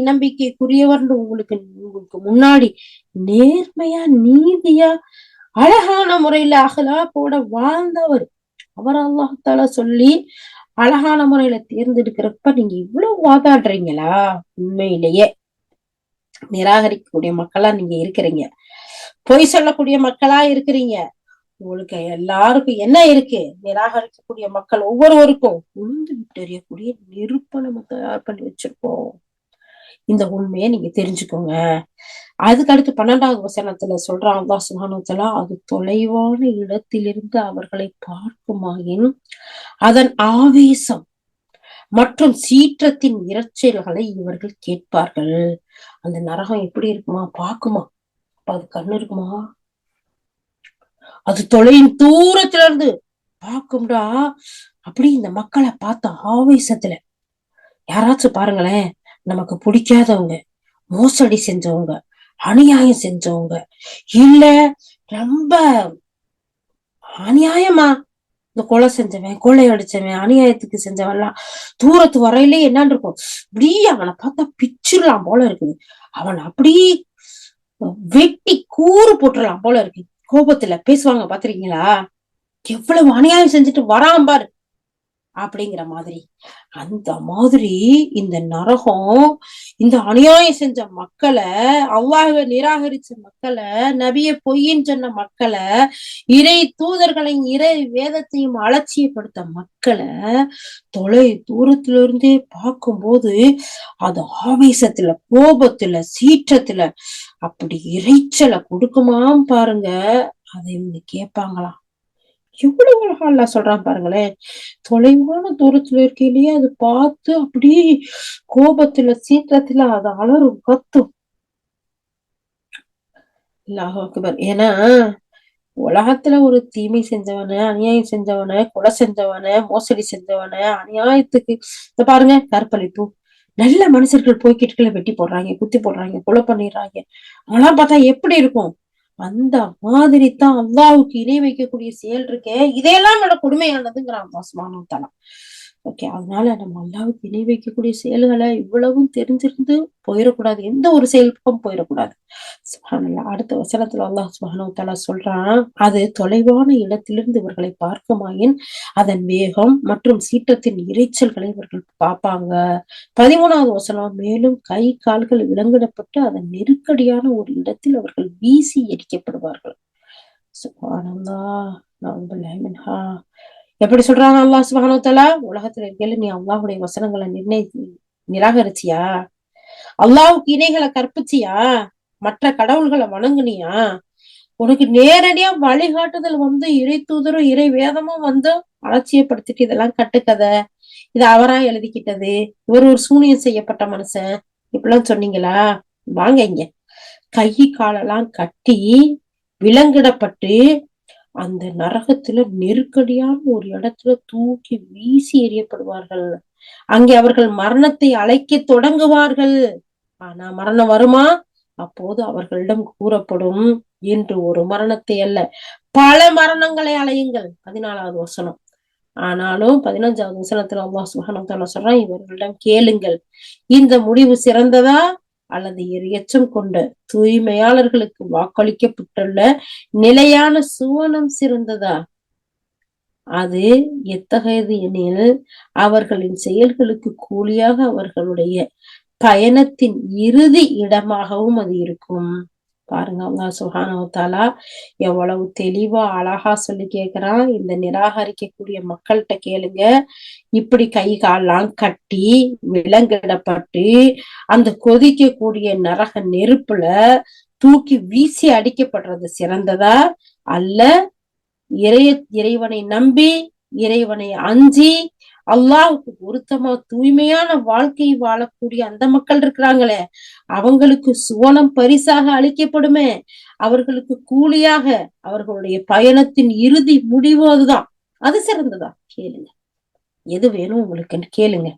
நம்பிக்கைக்குரியவர் உங்களுக்கு முன்னாடி நேர்மையா நீதியா அழகான முறையில அகலாக்கோட வாழ்ந்தவர். அவர் அல்லாஹ் தஆலா சொல்லி அழகான முறையில தேர்ந்தெடுக்கிறப்ப நீங்க இவ்வளவு வாதாடுறீங்களா? உண்மையிலேயே நிராகரிக்கக்கூடிய மக்களா நீங்க இருக்கிறீங்க, பொய் சொல்லக்கூடிய மக்களா இருக்கிறீங்க. உங்களுக்கு எல்லாருக்கும் என்ன இருக்கு? நிராகரிக்கக்கூடிய மக்கள் ஒவ்வொருவருக்கும் உளுந்து விட்டு எறியக்கூடிய நெருப்பை நம்ம தயார் பண்ணி வச்சிருக்கோம். இந்த உண்மையை நீங்க தெரிஞ்சுக்கோங்க. அதுக்கு அடுத்து 12வது வசனத்துல சொல்றான் அல்லாஹ் சுப்ஹானஹு வ தஆலா, அது தொலைவான இடத்திலிருந்து அவர்களை பார்க்குமாயின் அதன் ஆவேசம் மற்றும் சீற்றத்தின் இரைச்சல்களை இவர்கள் கேட்பார்கள். அந்த நரகம் எப்படி இருக்குமா? பாக்குமா? அப்ப அது கண்ணு இருக்குமா? அது தொலையின் தூரத்துல இருந்து பாக்கும்டா. அப்படி இந்த மக்களை பார்த்த ஆவேசத்துல யாராச்சும் பாருங்களேன், நமக்கு பிடிக்காதவங்க, மோசடி செஞ்சவங்க, அநியாயம் செஞ்சவங்க, இல்ல ரொம்ப அநியாயமா இந்த கொலை செஞ்சவன், கொள்ளை அடிச்சவன், அநியாயத்துக்கு செஞ்சவன்லாம் தூரத்து வரையிலே என்னன்னு இருக்கும், இப்படி அவனை பார்த்தா பிச்சிடலாம் போல இருக்குது, அவன் அப்படி வெட்டி கூறு போட்டுடலாம் போல இருக்கு. கோபத்துல பேசுவாங்க பாத்திருக்கீங்களா? எவ்வளவு அநியாயம் செஞ்சுட்டு வரான் பாரு அப்படிங்கிற மாதிரி. அந்த மாதிரி இந்த நரகம் இந்த அநியாயம் செஞ்ச மக்களை, அல்லாஹ்வை நிராகரிச்ச மக்களை, நபியை பொய்ன்னு சொன்ன மக்களை, இறை தூதர்களையும் இறை வேதத்தையும் அலட்சியப்படுத்த மக்களை தொலை தூரத்துல இருந்தே பார்க்கும்போது அது ஆவேசத்துல, கோபத்துல, சீற்றத்துல அப்படி இறைச்சலை கொடுக்குமாம் பாருங்க. அதை இவங்க கேட்பாங்களாம். எவ்வளவு அழகா அல்லாஹ் சொல்றான் பாருங்களேன். தொலைவான தூரத்துல இருக்கையிலேயே அது பார்த்து அப்படி கோபத்துல, சீற்றத்துல அது அலறும், கத்தும். அல்லாஹ் அக்பர். ஏன்னா உலகத்துல ஒரு தீமை செஞ்சவன, அநியாயம் செஞ்சவன, கொலை செஞ்சவன, மோசடி செஞ்சவன, அநியாயத்துக்கு இந்த பாருங்க கற்பழிப்பு, நல்ல மனுஷர்கள் போய்கிட்டுல வெட்டி போடுறாங்க, குத்தி போடுறாங்க, கொலை பண்ணிடுறாங்க. அதெல்லாம் பார்த்தா எப்படி இருக்கும்? அந்த மாதிரி தான் அல்லாஹ்வுக்கு இணை வைக்கக்கூடிய செயல் இருக்கே, இதையெல்லாம் விட கொடுமையானதுங்கிறான் அல்லாஹ் சுப்ஹானஹு வ தஆலா. ஓகே, அதனால நம்ம அல்லாஹ்வுக்கு இணை வைக்கக்கூடிய செயல்களை இவ்வளவும் தெரிஞ்சிருந்து போயிடக்கூடாது, எந்த ஒரு செயலுக்கும் போயிடக்கூடாது. சுப்ஹானல்லாஹ். அடுத்த வசனத்துல அல்லாஹ் சுப்ஹானஹு வ தஆலா சொல்றான், அது தொலைவான இடத்திலிருந்து இவர்களை பார்க்குமாயின் அதன் வேகம் மற்றும் சீற்றத்தின் இரைச்சல்களை இவர்கள் பார்ப்பாங்க. 13வது வசனம், மேலும் கை கால்கள் விலங்கிடப்பட்டு அதன் நெருக்கடியான ஒரு இடத்தில் அவர்கள் வீசி எரிக்கப்படுவார்கள். சுப்ஹானல்லாஹ். நவுதுபில்லாஹி மின்ஹா. எப்படி சொல்றாங்க அல்லாஹ் சுப்ஹானஹு வ தஆலா? உலகத்துல இருக்கையில நீ அல்லாஹ்வுடைய வசனங்களை நிராகரிச்சியா? அல்லாஹ்வுக்கு இணைகளை கற்பிச்சியா? மற்ற கடவுள்களை வணங்குனியா? உனக்கு நேரடியா வழிகாட்டுதல் இறை தூதரும் இறை வேதமும் அலட்சியப்படுத்திட்டு இதெல்லாம் கட்டுக்கதை, இது அவரா எழுதிக்கிட்டது, இவர் ஒரு சூனியம் செய்யப்பட்ட மனுஷன், இப்படிலாம் சொன்னீங்களா? வாங்க இங்க. கை காலெல்லாம் கட்டி விலங்கிடப்பட்டு அந்த நரகத்துல நெருக்கடியான ஒரு இடத்துல தூக்கி வீசி எறியப்படுவார்கள். அங்கே அவர்கள் மரணத்தை அழைக்க தொடங்குவார்கள். ஆனா மரணம் வருமா? அப்போது அவர்களிடம் கூறப்படும், என்று ஒரு மரணத்தை அல்ல, பல மரணங்களை அலையுங்கள், 14வது வசனம். ஆனாலும் 15வது வசனத்துல அல்லாஹ் சுப்ஹானஹு வ தஆலா சொல்றான், இவர்களிடம் கேளுங்கள், இந்த முடிவு சிறந்ததா அல்லது எச்சம் கொண்ட தூய்மையாளர்களுக்கு வாக்களிக்கப்பட்டுள்ள நிலையான சுவனம் சிறந்ததா? அது எத்தகையது எனில் அவர்களின் செயல்களுக்கு கூலியாக அவர்களுடைய பயணத்தின் இறுதி இடமாகவும் அது இருக்கும். பாருங்க, அல்லாஹ் சுப்ஹானஹு வ தஆலா எவ்வளவு தெளிவா அழகா சொல்லி கேக்குறான். இந்த நிராகரிக்கக்கூடிய மக்கள்கிட்ட கேளுங்க, இப்படி கை கால்லாம் கட்டி விலங்கிடப்பட்டு அந்த கொதிக்கக்கூடிய நரக நெருப்புல தூக்கி வீசி அடிக்கப்படுறது சிறந்ததா, அல்ல இறைவனை நம்பி இறைவனை அஞ்சி அல்லாஹ்வுக்கு பொருத்தமா தூய்மையான வாழ்க்கை வாழக்கூடிய அந்த மக்கள் இருக்கிறாங்களே, அவங்களுக்கு சுவனம் பரிசாக அளிக்கப்படுமே, அவர்களுக்கு கூலியாக அவர்களுடைய பயணத்தின் இறுதி முடிவு அதுதான். அது சிறந்ததா? கேளுங்க, எது வேணும் உங்களுக்கு கேளுங்க,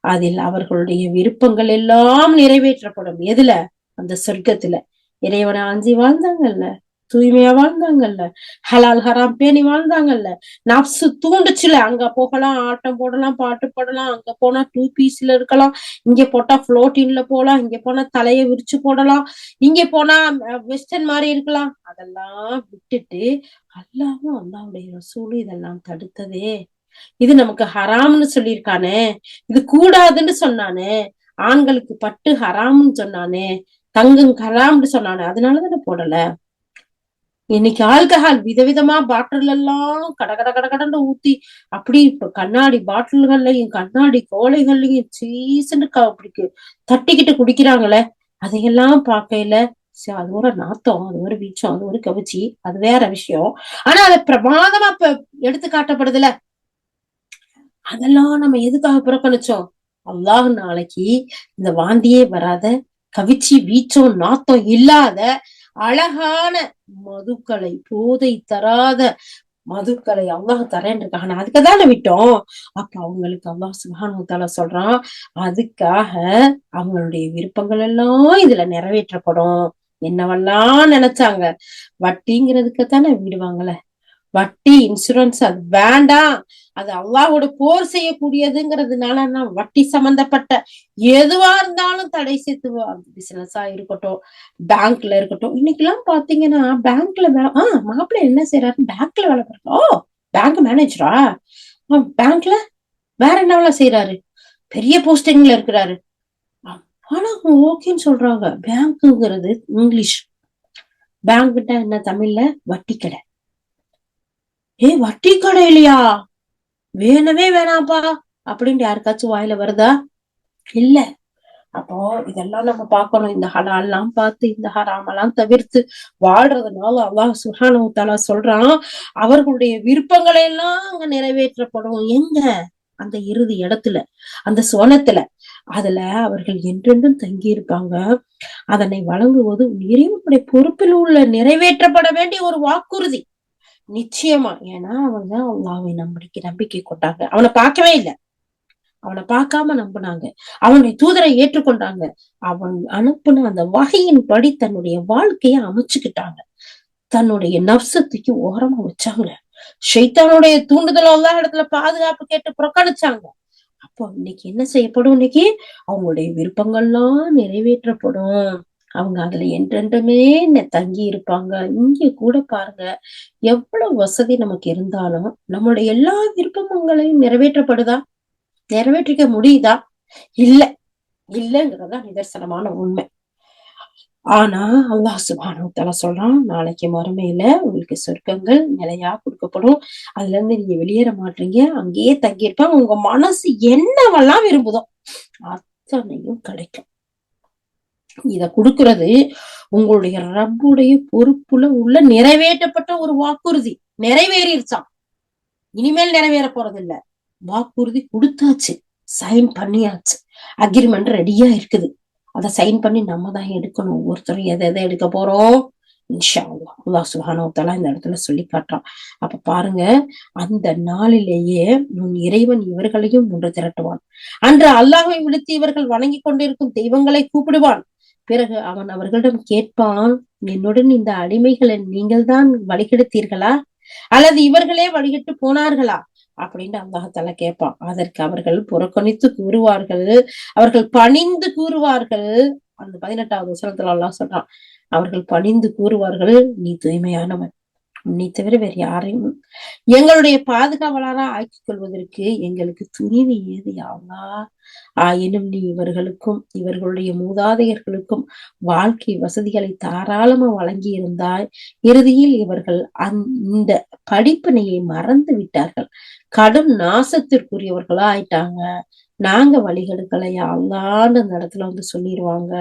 அதில் அவர்களுடைய விருப்பங்கள் எல்லாம் நிறைவேற்றப்படும். எதுல? அந்த சொர்க்கத்துல. இறைவனை அஞ்சி வாழ்ந்தாங்கல்ல, தூய்மையா வாழ்ந்தாங்கல்ல, ஹலால் ஹராம் பேணி வாழ்ந்தாங்கல்ல, நப்சு தூண்டுச்சுல, அங்க போகலாம், ஆட்டம் போடலாம், பாட்டு போடலாம், அங்க போனா 2 பீஸ்ல இருக்கலாம், இங்க போட்டா புளோட்டின்ல போலாம், இங்க போனா தலைய விரிச்சு போடலாம், இங்க போனா வெஸ்டர்ன் மாதிரி இருக்கலாம், அதெல்லாம் விட்டுட்டு அல்லாஹ்வும் அல்லாஹ்வுடைய ரசூலும் இதெல்லாம் தடுத்ததே. இது நமக்கு ஹராம்னு சொல்லியிருக்கானே, இது கூடாதுன்னு சொன்னானே, ஆண்களுக்கு பட்டு ஹராம்னு சொன்னானே, தங்கம் ஹராம்னு சொன்னானே, அதனாலதானே போடல. இன்னைக்கு ஆல்கஹால் விதவிதமா பாட்டில் எல்லாம் கடன்னு ஊத்தி அப்படி இப்ப கண்ணாடி பாட்டில்கள்லயும் கண்ணாடி கோலைகள்லயும் சீசனு அப்படி தட்டிக்கிட்டு குடிக்கிறாங்களே, அதையெல்லாம் பார்க்கையில அது ஒரு நாத்தம், அது ஒரு வீச்சம், அது ஒரு கவிச்சி, அது வேற விஷயம். ஆனா அதை பிரமாதமா இப்ப எடுத்து காட்டப்படுதுல, அதெல்லாம் நம்ம எதுக்காக புறக்கணிச்சோம்? அல்லாஹ் நாளைக்கு இந்த வாந்தியே வராத, கவிச்சி வீச்சம் நாத்தம் இல்லாத அழகான மதுக்களை, போதை தராத மதுக்களை அல்லாஹ் தரேன் இருக்காங்க. அதுக்குதானே விட்டோம். அப்ப அவங்களுக்கு அல்லாஹ் சுப்ஹானஹு வ தஆலா சொல்றான், அதுக்காக அவங்களுடைய விருப்பங்கள் எல்லாம் இதுல நிறைவேற்றப்படும். என்னவெல்லாம் நினைச்சாங்க, வட்டிங்கிறதுக்குத்தானே விடுவாங்கல்ல, வட்டி இன்சூரன்ஸ் அது வேண்டாம், அது அல்லாஹ்வோட போர் செய்யக்கூடியதுங்கிறதுனால வட்டி சம்பந்தப்பட்ட எதுவா இருந்தாலும் தடை செய்து, பிசினஸா இருக்கட்டும், பேங்க்ல இருக்கட்டும். இன்னைக்கு எல்லாம் பாத்தீங்கன்னா பேங்க்ல மாப்பிள்ளை என்ன செய்யறாரு, பேங்க்ல வேலை பார்க்கணும். ஓ, பேங்க் மேனேஜரா, பேங்க்ல வேற என்ன செய்யறாரு, பெரிய போஸ்டிங்ல இருக்கிறாரு. ஆனா ஓகேன்னு சொல்றாங்க. பேங்க்ங்கிறது இங்கிலீஷ், பேங்க்ட்ட என்ன தமிழ்ல வட்டி கடை. வட்டி கடை இல்லையா, வேணவே வேணாப்பா அப்படின்னு யாருக்காச்சும் வாயில வருதா? இல்ல. அப்போ இதெல்லாம் நம்ம பார்க்கணும். இந்த ஹலால்லாம் பார்த்து இந்த ஹராமெல்லாம் தவிர்த்து வாழ்றதுனால அல்லாஹ் சுப்ஹானஹு வ தஆலா சொல்றான், அவர்களுடைய விருப்பங்களை எல்லாம் அங்க நிறைவேற்றப்படும். எங்க? அந்த இறுதி இடத்துல, அந்த சுவனத்துல. அதுல அவர்கள் என்றென்றும் தங்கி இருப்பாங்க. அதனை வழங்குவது இறைவனுடைய பொறுப்பில் உள்ள நிறைவேற்றப்பட வேண்டிய ஒரு வாக்குறுதி. நிச்சயமா. ஏன்னா அவங்க அல்லாஹ்வை நம்பிக்கை கொண்டாங்க. அவனை பார்க்கவே இல்லை, அவனை பார்க்காம நம்பினாங்க, அவனுடைய தூதரை ஏற்றுக்கொண்டாங்க, அவன் அனுப்புன அந்த வகையின் படி தன்னுடைய வாழ்க்கைய அமைச்சுக்கிட்டாங்க, தன்னுடைய நப்சத்துக்கு ஓரமா வச்சாங்க, ஷைத்தானுடைய தூண்டுதல் அல்லாஹ் இடத்துல பாதுகாப்பு கேட்டு புறக்கணிச்சாங்க. அப்போ இன்னைக்கு என்ன செய்யப்படும்? இன்னைக்கு அவங்களுடைய விருப்பங்கள்லாம் நிறைவேற்றப்படும். அவங்க அதுல என்றென்றுமே தங்கி இருப்பாங்க. இங்க கூட பாருங்க, எவ்வளவு வசதி நமக்கு இருந்தாலும் நம்மளுடைய எல்லா விருப்பங்களையும் நிறைவேற்றப்படுதா? நிறைவேற்றிக்க முடியுதா? இல்லங்கிறதா நிதர்சனமான உண்மை. ஆனா அல்லாஹ் சுப்ஹானஹு வ தஆலா சொல்றான், நாளைக்கு மறுமையில உங்களுக்கு சொர்க்கங்கள் நிலையா கொடுக்கப்படும், அதுல இருந்து நீங்க வெளியேற மாட்டீங்க, அங்கேயே தங்கி இருப்பாங்க, உங்க மனசு என்னவெல்லாம் விரும்புதோ அத்தனையும் கிடைக்கும். இத கொடுக்கிறது உங்களுடைய ரப்புடைய பொறுப்புல உள்ள நிறைவேற்றப்பட்ட ஒரு வாக்குறுதி. நிறைவேறிடுச்சான், இனிமேல் நிறைவேற போறது இல்ல. வாக்குறுதி கொடுத்தாச்சு, சைன் பண்ணியாச்சு, அக்ரிமெண்ட் ரெடியா இருக்குது. அதை சைன் பண்ணி நம்ம தான் எடுக்கணும். ஒவ்வொருத்தரும் எதை எடுக்க போறோம், இன்ஷா அல்லாஹ். அல்லாஹ் சுப்ஹானஹு வ தஆலா இந்த இடத்துல சொல்லி காட்டுறான். அப்ப பாருங்க, அந்த நாளிலேயே உன் இறைவன் இவர்களையும் ஒன்று திரட்டுவான். அன்று அல்லாஹ்வை விடுத்து இவர்கள் வணங்கி கொண்டிருக்கும் தெய்வங்களை கூப்பிடுவான். பிறகு அவன் அவர்களிடம் கேட்பான், என்னுடன் இந்த அடிமைகளை நீங்கள் தான் வழிகெடுத்தீர்களா அல்லது இவர்களே வழிகெட்டு போனார்களா அப்படின்னு அல்லாஹால கேட்பான். அதற்கு அவர்கள் புறக்கணித்து கூறுவார்கள், அவர்கள் பணிந்து கூறுவார்கள். அந்த 18வது வசனத்துல அல்லாஹ் சொல்றான், அவர்கள் பணிந்து கூறுவார்கள், நீ தூய்மையானவன், உன்னை தவிர வேறு யாரையும் எங்களுடைய பாதுகாவலரா ஆக்கிக் கொள்வதற்கு எங்களுக்கு துணிவு ஏது யாவா. ஆயினும் நீ இவர்களுக்கும் இவர்களுடைய மூதாதையர்களுக்கும் வாழ்க்கை வசதிகளை தாராளமா வழங்கி இருந்தாய். இறுதியில் இவர்கள் இந்த படிப்பினையை மறந்து விட்டார்கள், கடும் நாசத்திற்குரியவர்களா ஆயிட்டாங்க. நாங்க வழிகெடுக்கலை அல்லான்னு அந்த இடத்துல வந்து சொல்லிடுவாங்க.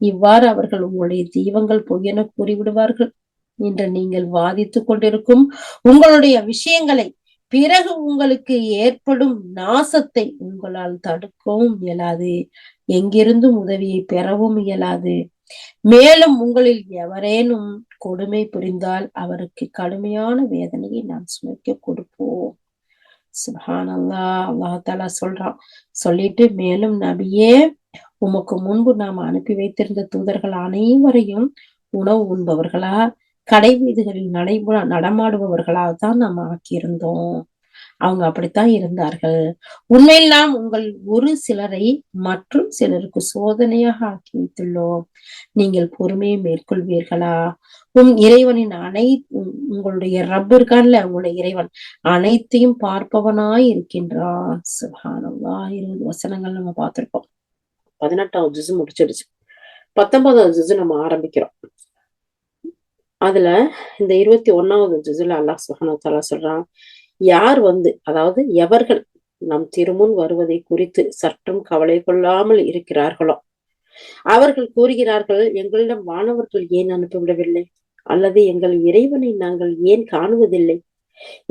இவ்வாறு அவர்கள் உங்களுடைய தெய்வங்கள் பொய்யென கூறிவிடுவார்கள் என்று நீங்கள் வாதித்துக் கொண்டிருக்கும் உங்களுடைய விஷயங்களை பிறகு உங்களுக்கு ஏற்படும் நாசத்தை உங்களால் தடுக்கவும் இயலாது, எங்கிருந்தும் உதவியை பெறவும் இயலாது. மேலும் உங்களில் எவரேனும் கொடுமை புரிந்தால் அவருக்கு கடுமையான வேதனையை நாம் சுமைக்க கொடுப்போம். சுப்ஹானல்லாஹ், அல்லாஹ் சொல்றான். சொல்லிட்டு மேலும் நபியே, உமக்கு முன்பு நாம் அனுப்பி வைத்திருந்த தூதர்கள் அனைவரையும் உணவு உண்பவர்களா கடை வீதிகளில் நடமாடுபவர்களாகத்தான் நாம் ஆக்கியிருந்தோம். அவங்க அப்படித்தான் இருந்தார்கள். உண்மையில் நாம் உங்கள் ஒரு சிலரை மற்றும் சிலருக்கு சோதனையாக ஆக்கி வைத்துள்ளோம். நீங்கள் பொறுமையை மேற்கொள்வீர்களா? இறைவனின் உங்களுடைய ரப் இருக்கான்ல, உங்களுடைய இறைவன் அனைத்தையும் பார்ப்பவனாய் இருக்கின்றான். சுப்ஹானல்லாஹ். 20 வசனங்கள் நம்ம பார்த்திருக்கோம். 18வது ஜுஸ் முடிச்சிடுச்சு. 19வது ஜுஸ் நம்ம ஆரம்பிக்கிறோம். அதுல இந்த 21வது ஜுஸ்ல அல்லாஹ் சுப்ஹானஹு வ தஆலா சொல்றான், யார் அதாவது எவர்கள் நம் திருமுன் வருவதை குறித்து சற்றும் கவலை கொள்ளாமல் இருக்கிறார்களோ அவர்கள் கூறுகிறார்கள், எங்களிடம் வானவர்கள் ஏன் அனுப்பிவிடவில்லை அல்லது எங்கள் இறைவனை நாங்கள் ஏன் காணுவதில்லை.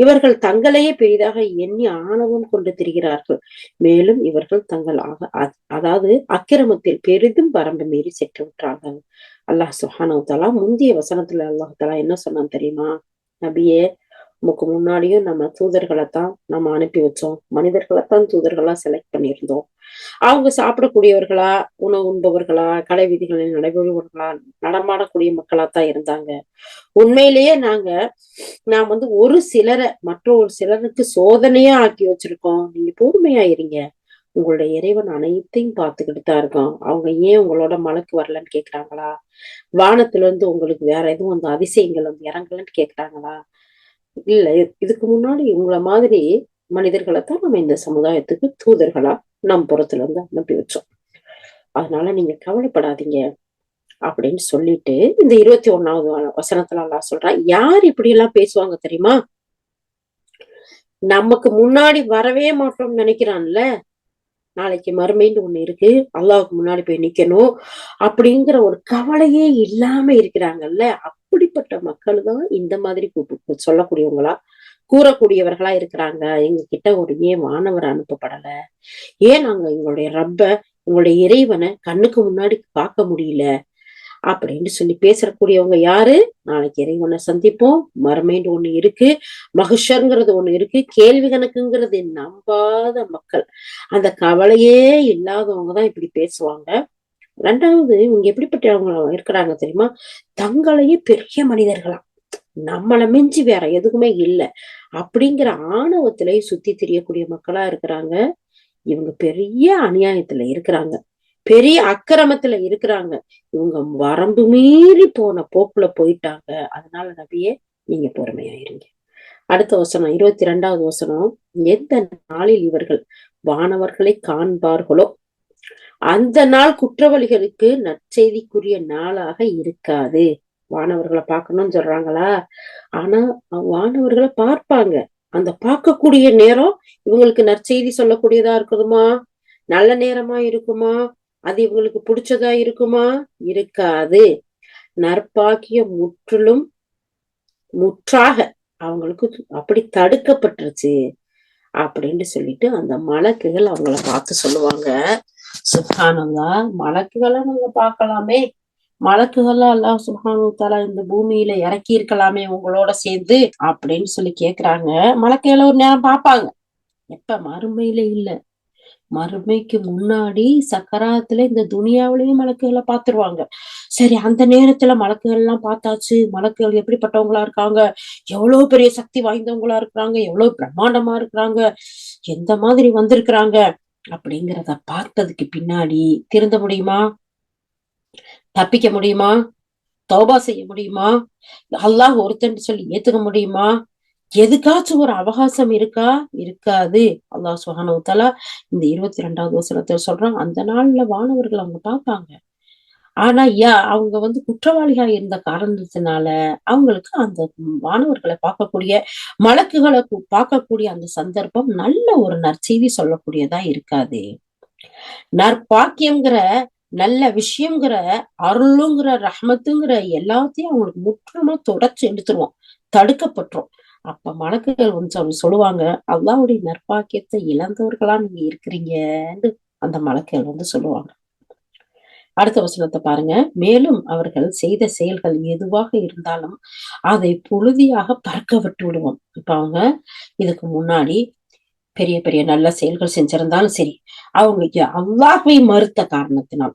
இவர்கள் தங்களையே பெரிதாக எண்ணி ஆணவம் கொண்டு திரிகிறார்கள். மேலும் இவர்கள் அதாவது அக்கிரமத்தில் பெரிதும் வரம்பு மீறி சென்று விட்டார்கள். அல்லாஹ் சுப்ஹானஹு வ தஆலா முந்தைய வசனத்துல அல்லாஹ் தஆலா என்ன சொன்னான் தெரியுமா? நபியே, உமக்கு முன்னாடியும் நம்ம தூதர்களைத்தான் நம்ம அனுப்பி வச்சோம், மனிதர்களைத்தான் தூதர்களா செலக்ட் பண்ணியிருந்தோம். அவங்க சாப்பிடக்கூடியவர்களா, உணவு உண்பவர்களா, கடை வீதிகளில் நடைபெறுவர்களா, நடமாடக்கூடிய மக்களாத்தான் இருந்தாங்க. உண்மையிலேயே நாம் ஒரு சிலரை ஒரு சிலருக்கு சோதனையா ஆக்கி வச்சிருக்கோம். நீங்க பொறுமையா இருங்க, உங்களுடைய இறைவன் அனைத்தையும் பார்த்துக்கிட்டு தான் இருக்கோம். அவங்க ஏன் உங்களோட மலக்கு வரலன்னு கேக்குறாங்களா? வானத்துல இருந்து உங்களுக்கு வேற எதுவும் அதிசயங்கள் இறங்கலன்னு கேக்குறாங்களா? இல்ல, இதுக்கு முன்னாடி உங்களை மாதிரி மனிதர்களைத்தான் நம்ம இந்த சமுதாயத்துக்கு தூதர்களா நம் புறத்துல இருந்து அனுப்பி வச்சோம். அதனால நீங்க கவலைப்படாதீங்க அப்படின்னு சொல்லிட்டு இந்த 21வது வசனத்துல அல்லாஹ் சொல்றான், யார் இப்படி எல்லாம் பேசுவாங்க தெரியுமா? நமக்கு முன்னாடி வரவே மாட்டோம்னு நினைக்கிறான்ல, நாளைக்கு மறுமைன்னு ஒண்ணு இருக்கு, அல்லாஹ்வுக்கு முன்னாடி போய் நிக்கணும் அப்படிங்கிற ஒரு கவலையே இல்லாம இருக்கிறாங்கல்ல, அப்படிப்பட்ட மக்கள் தான் இந்த மாதிரி சொல்லக்கூடியவங்களா கூறக்கூடியவர்களா இருக்கிறாங்க. எங்க கிட்ட ஏன் வானவர் அனுப்பப்படல, ஏன் நாங்க எங்களுடைய ரப்ப எங்களுடைய இறைவனை கண்ணுக்கு முன்னாடி பார்க்க முடியல அப்படின்னு சொல்லி பேசக்கூடியவங்க யாரு? நாளைக்கு இறைவனை சந்திப்போம், மறுமைன்னு ஒண்ணு இருக்கு, மகிஷர்ங்கிறது ஒண்ணு இருக்கு, கேள்வி கணக்குங்கிறது நம்பாத மக்கள், அந்த கவலையே இல்லாதவங்கதான் இப்படி பேசுவாங்க. ரெண்டாவது, இவங்க எப்படிப்பட்டவங்க இருக்கிறாங்க தெரியுமா? தங்களையே பெரிய மனிதர்களாம், நம்மளை மிஞ்சி வேற எதுக்குமே இல்லை அப்படிங்கிற ஆணவத்திலே சுத்தி திரியக்கூடிய மக்களா இருக்கிறாங்க. இவங்க பெரிய அநியாயத்துல இருக்கிறாங்க, பெரிய அக்கிரமத்துல இருக்கிறாங்க. இவங்க வரம்பு மீறி போன போக்குல போயிட்டாங்க. அதனால நபியே, நீங்க பொறுமையா இருங்க. அடுத்த வசனம் 22வது வசனம், எந்த நாளில் இவர்கள் வானவர்களை காண்பார்களோ அந்த நாள் குற்றவாளிகளுக்கு நற்செய்திக்குரிய நாளாக இருக்காது. வானவர்களை பார்க்கணும்னு சொல்றாங்களா? ஆனா வானவர்களை பார்ப்பாங்க. அந்த பார்க்கக்கூடிய நேரம் இவங்களுக்கு நற்செய்தி சொல்லக்கூடியதா இருக்குமா? நல்ல நேரமா இருக்குமா? அது இவங்களுக்கு பிடிச்சதா இருக்குமா? இருக்காது. நற்பாக்கியம் முற்றாக அவங்களுக்கு அப்படி தடுக்கப்பட்டுருச்சு அப்படின்னு சொல்லிட்டு அந்த மலக்குகள் அவங்கள பார்த்து சொல்லுவாங்க. சுப்ஹானல்லாஹ், மலக்குகளை நம்ம பார்க்கலாமே, மலக்குகள் அல்லாஹ் சுப்ஹானஹு வ தஆலா இந்த பூமியில இறக்கி இருக்கலாமே உங்களோட சேர்ந்து அப்படின்னு சொல்லி கேக்குறாங்க. மலக்குகளை ஒரு நேரம் பார்ப்பாங்க. எப்ப? மறுமையில இல்ல, மறுமைக்கு முன்னாடி சக்கராத்துல இந்த துனியாவிலையும் மலக்குகளை பார்த்துருவாங்க. சரி, அந்த நேரத்துல மலக்குகள் எல்லாம் பார்த்தாச்சு. மலக்குகள் எப்படிப்பட்டவங்களா இருக்காங்க, எவ்வளவு பெரிய சக்தி வாய்ந்தவங்களா இருக்கிறாங்க, எவ்வளவு பிரம்மாண்டமா இருக்கிறாங்க, எந்த மாதிரி வந்திருக்கிறாங்க அப்படிங்கிறத பார்த்ததுக்கு பின்னாடி திருந்த முடியுமா? தப்பிக்க முடியுமா? தௌபா செய்ய முடியுமா? அல்லாஹ் ஒருத்தன் சொல்லி ஏத்துக்க முடியுமா? எதுக்காச்சும் ஒரு அவகாசம் இருக்கா? இருக்காது. அல்லாஹ் சுப்ஹானஹு வ தஆலா இந்த 22வது வசனத்துல சொல்றான், அந்த நாள்ல வானவர்கள் அவங்க பார்ப்பாங்க. ஆனா அவங்க குற்றவாளியா இருந்த காரணத்தினால அவங்களுக்கு அந்த வானவர்களை பார்க்கக்கூடிய, மலக்குகளை பார்க்கக்கூடிய அந்த சந்தர்ப்பம் நல்ல ஒரு நற்செய்தி சொல்லக்கூடியதா இருக்காது. நற்பாக்கியம்ங்கிற, நல்ல விஷயங்கிற, அருளுங்கிற, ரஹ்மத்துங்கிற எல்லாத்தையும் அவங்களுக்கு முற்றிலுமா தொடச்சு எடுத்துருவோம், தடுக்கப்பட்டுரும். அப்ப மலக்குகள் சொல்லுவாங்க, அல்லாஹ்வுடைய நற்பாக்கியத்தை இழந்தவர்களா நீங்க இருக்கிறீங்கன்னு அந்த மலக்குகள் சொல்லுவாங்க. அடுத்த வசனத்தை பாருங்க. மேலும் அவர்கள் செய்த செயல்கள் எதுவாக இருந்தாலும் அதை புழுதியாக பறக்க விட்டு விடுவோம். இப்ப அவங்க இதுக்கு முன்னாடி பெரிய பெரிய நல்ல செயல்கள் செஞ்சிருந்தாலும் சரி, அவங்க அல்லாஹ்வை மறுத்த காரணத்தினால்,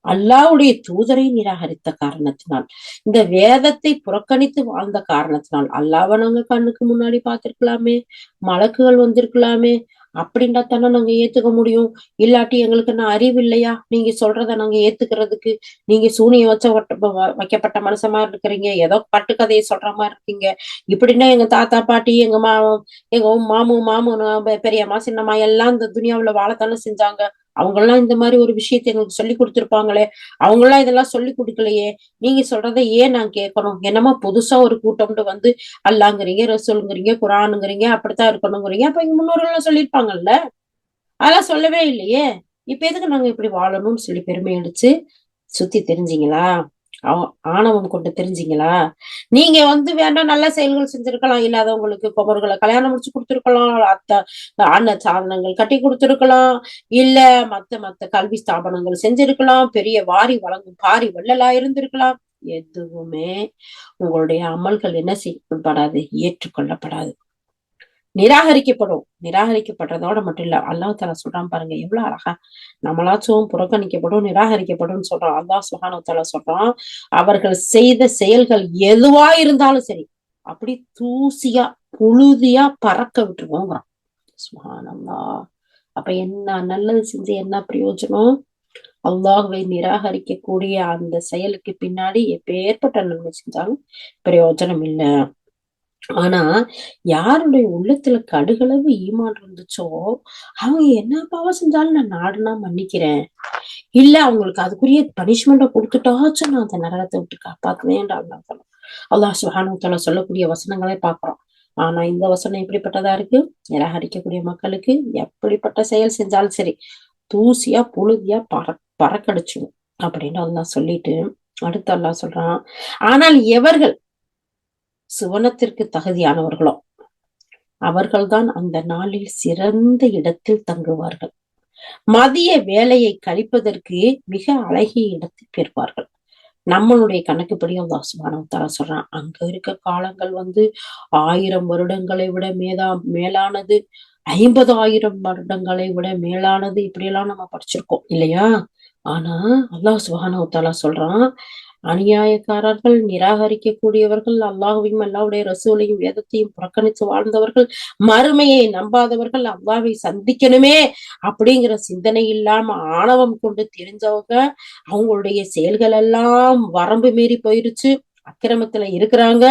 அல்லாஹ்வுடைய தூதரை நிராகரித்த காரணத்தினால், இந்த வேதத்தை புறக்கணித்து வாழ்ந்த காரணத்தினால், அல்லாஹ்வை நாங்க கண்ணுக்கு முன்னாடி பார்த்திருக்கலாமே, மலக்குகள் வந்திருக்கலாமே, அப்படின்னா தானே நாங்க ஏத்துக்க முடியும். இல்லாட்டி எங்களுக்கு என்ன அறிவு இல்லையா நீங்க சொல்றத நாங்க ஏத்துக்கிறதுக்கு? நீங்க சூனியம் வைக்கப்பட்ட மனுஷ மாதிரி இருக்கிறீங்க, ஏதோ கட்டுக்கதையை சொல்ற மாதிரி இருக்கீங்க. இப்படின்னா எங்க தாத்தா பாட்டி, எங்க மாமு பெரியம்மா சின்னம்மா எல்லாம் இந்த துனியாவுல வாழத்தானே செஞ்சாங்க. அவங்க எல்லாம் இந்த மாதிரி ஒரு விஷயத்தை எங்களுக்கு சொல்லி கொடுத்திருப்பாங்களே, அவங்க எல்லாம் இதெல்லாம் சொல்லி கொடுக்கலையே. நீங்க சொல்றதை ஏன் நான் கேட்கணும்? என்னமோ புதுசா ஒரு கூட்டம்ட்டு அல்லாங்கிறீங்க, ரசூலுங்கிறீங்க, குரானுங்கிறீங்க, அப்படித்தான் இருக்கணுங்கிறீங்க. அப்ப எங்க முன்னோர்கள் சொல்லியிருப்பாங்கல்ல, அதெல்லாம் சொல்லவே இல்லையே. இப்ப எதுக்கு நாங்க இப்படி வாழணும்னு சொல்லி பெருமை அடிச்சு சுத்தி தெரிஞ்சீங்களா? ஆணவம் கொண்டு தெரிஞ்சீங்களா? நீங்க வேண்டாம் நல்ல செயல்கள் செஞ்சிருக்கலாம். இல்லாதவங்களுக்கு குமர்களை கல்யாணம் முடிச்சு கொடுத்திருக்கலாம், அன்ன சாதனங்கள் கட்டி கொடுத்திருக்கலாம், இல்ல மத்த கல்வி ஸ்தாபனங்கள் செஞ்சிருக்கலாம், பெரிய வாரி வழங்கும் பாரி வள்ளலா இருந்திருக்கலாம். எதுவுமே உங்களுடைய அமல்கள் என்ன செய்யப்படாது, ஏற்றுக்கொள்ளப்படாது, நிராகரிக்கப்படும். நிராகரிக்கப்படுறதோட மட்டும் இல்ல, அல்லாஹ் தஆலா சொல்றான் பாருங்க, எவ்வளவு அழகா. நம்மளாச்சும் புறக்கணிக்கப்படும், நிராகரிக்கப்படும் சொல்றோம். அல்லாஹ் சுப்ஹானஹு வ தஆலா சொல்றான், அவர்கள் செய்த செயல்கள் எதுவா இருந்தாலும் சரி, அப்படி தூசியா புழுதியா பறக்க விட்டுருவோங்கிறான். சுப்ஹானல்லாஹ். அப்ப என்ன நல்லது செஞ்சு என்ன பிரயோஜனம்? அல்லாஹ்வை நிராகரிக்கக்கூடிய அந்த செயலுக்கு பின்னாடி எப்பேற்பட்ட நன்மை செஞ்சாலும் பிரயோஜனம் இல்ல. ஆனா யாருடைய உள்ளத்துல கடுகளவு ஈமான் இருந்துச்சோ, அவங்க என்ன பாவம் செஞ்சாலும் நான் நாடுனா மன்னிக்கிறேன், இல்ல அவங்களுக்கு அதுக்குரிய பனிஷ்மெண்ட கொடுத்துட்டாச்சும் நான் அந்த நரகத்தை விட்டு காப்பாத்துவேன். அல்லாஹ் சுப்ஹானஹு வ தஆலா சொல்லக்கூடிய வசனங்களே பாக்குறோம். ஆனா இந்த வசனம் எப்படிப்பட்டதா இருக்கு? நிராகரிக்கக்கூடிய மக்களுக்கு எப்படிப்பட்ட செயல் செஞ்சாலும் சரி, தூசியா புழுதியா பறக்கடிச்சிடும் அப்படின்னு அல்லாஹ் சொல்லிட்டு, அடுத்து அல்லாஹ் சொல்றான், ஆனால் எவர்கள் சுவனத்திற்கு தகுதியானவர்களோ அவர்கள்தான் அந்த நாளில் சிறந்த இடத்தில் தங்குவார்கள். மதிய வேலையை கழிப்பதற்கு மிக அழகிய இடத்தை பெறுவார்கள். நம்மளுடைய கணக்குப்படி அல்லாஹ் சுப்ஹானஹு வ தஆலா சொல்றான், அங்க இருக்க காலங்கள் 1000 வருடங்களை விட மேலானது, 50,000 வருடங்களை விட மேலானது, இப்படி எல்லாம் நம்ம படிச்சிருக்கோம் இல்லையா? ஆனா அல்லாஹ் சுப்ஹானஹு வ தஆலா சொல்றான், அநியாயக்காரர்கள், நிராகரிக்கக்கூடியவர்கள், அல்லாஹ்வையும் அல்லாஹ்வுடைய ரசூலையும் வேதத்தையும் புறக்கணித்து வாழ்ந்தவர்கள், மறுமையை நம்பாதவர்கள், அல்லாஹ்வை சந்திக்கணுமே அப்படிங்கிற சிந்தனை இல்லாம ஆணவம் கொண்டு தெரிஞ்சவங்க, அவங்களுடைய செயல்கள் எல்லாம் வரம்பு மீறி போயிருச்சு, அக்கிரமத்துல இருக்கிறாங்க.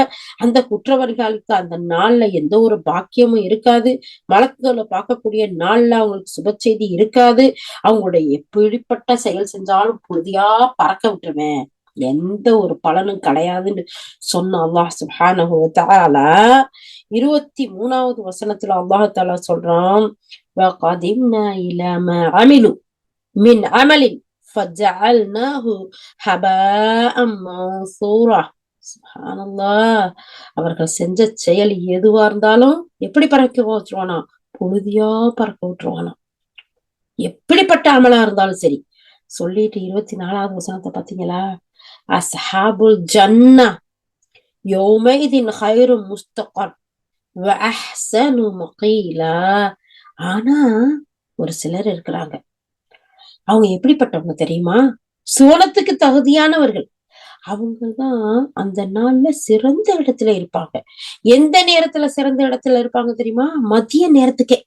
அந்த குற்றவாளிகளுக்கு அந்த நாள்ல எந்த ஒரு பாக்கியமும் இருக்காது. மலக்குகளை பார்க்கக்கூடிய நாள்ல அவங்களுக்கு சுப செய்தி இருக்காது. அவங்களுடைய எப்படிப்பட்ட செயல் செஞ்சாலும் புழுதியா பறக்க விட்டுருவேன், எந்த ஒரு பலனும் கிடையாதுன்னு சொன்ன அல்லாஹ் சுப்ஹானஹு வ தஆலா 23வது வசனத்துல அல்லாஹ் தஆலா சொல்றான், வகதிம்னா இலா மா அமிலு மின் அமலின் ஃபஜஅல்னாஹு ஹபாஅம் மன்சூரா. சுப்ஹானல்லாஹ். அவர்கள் செஞ்ச செயல் எதுவா இருந்தாலும் எப்படி பறக்க வச்சிருவானா? புழுதியா பறக்க விட்டுருவானா. எப்படிப்பட்ட அமலா இருந்தாலும் சரி. சொல்லிட்டு 24வது வசனத்தை பாத்தீங்களா? அஸ்ஹாபுல் ஜன்னா யௌமைதின் ஹைரும் முஸ்தகர் வ அஹ்ஸனு மகீலா. ஆனா ஒரு சிலர் இருக்கிறாங்க. அவங்க எப்படிப்பட்டவங்க தெரியுமா? சுவனத்துக்கு தகுதியானவர்கள். அவங்கதான் அந்த நாள்ல சிறந்த இடத்துல இருப்பாங்க. எந்த நேரத்துல சிறந்த இடத்துல இருப்பாங்க தெரியுமா? மதிய நேரத்துக்கே.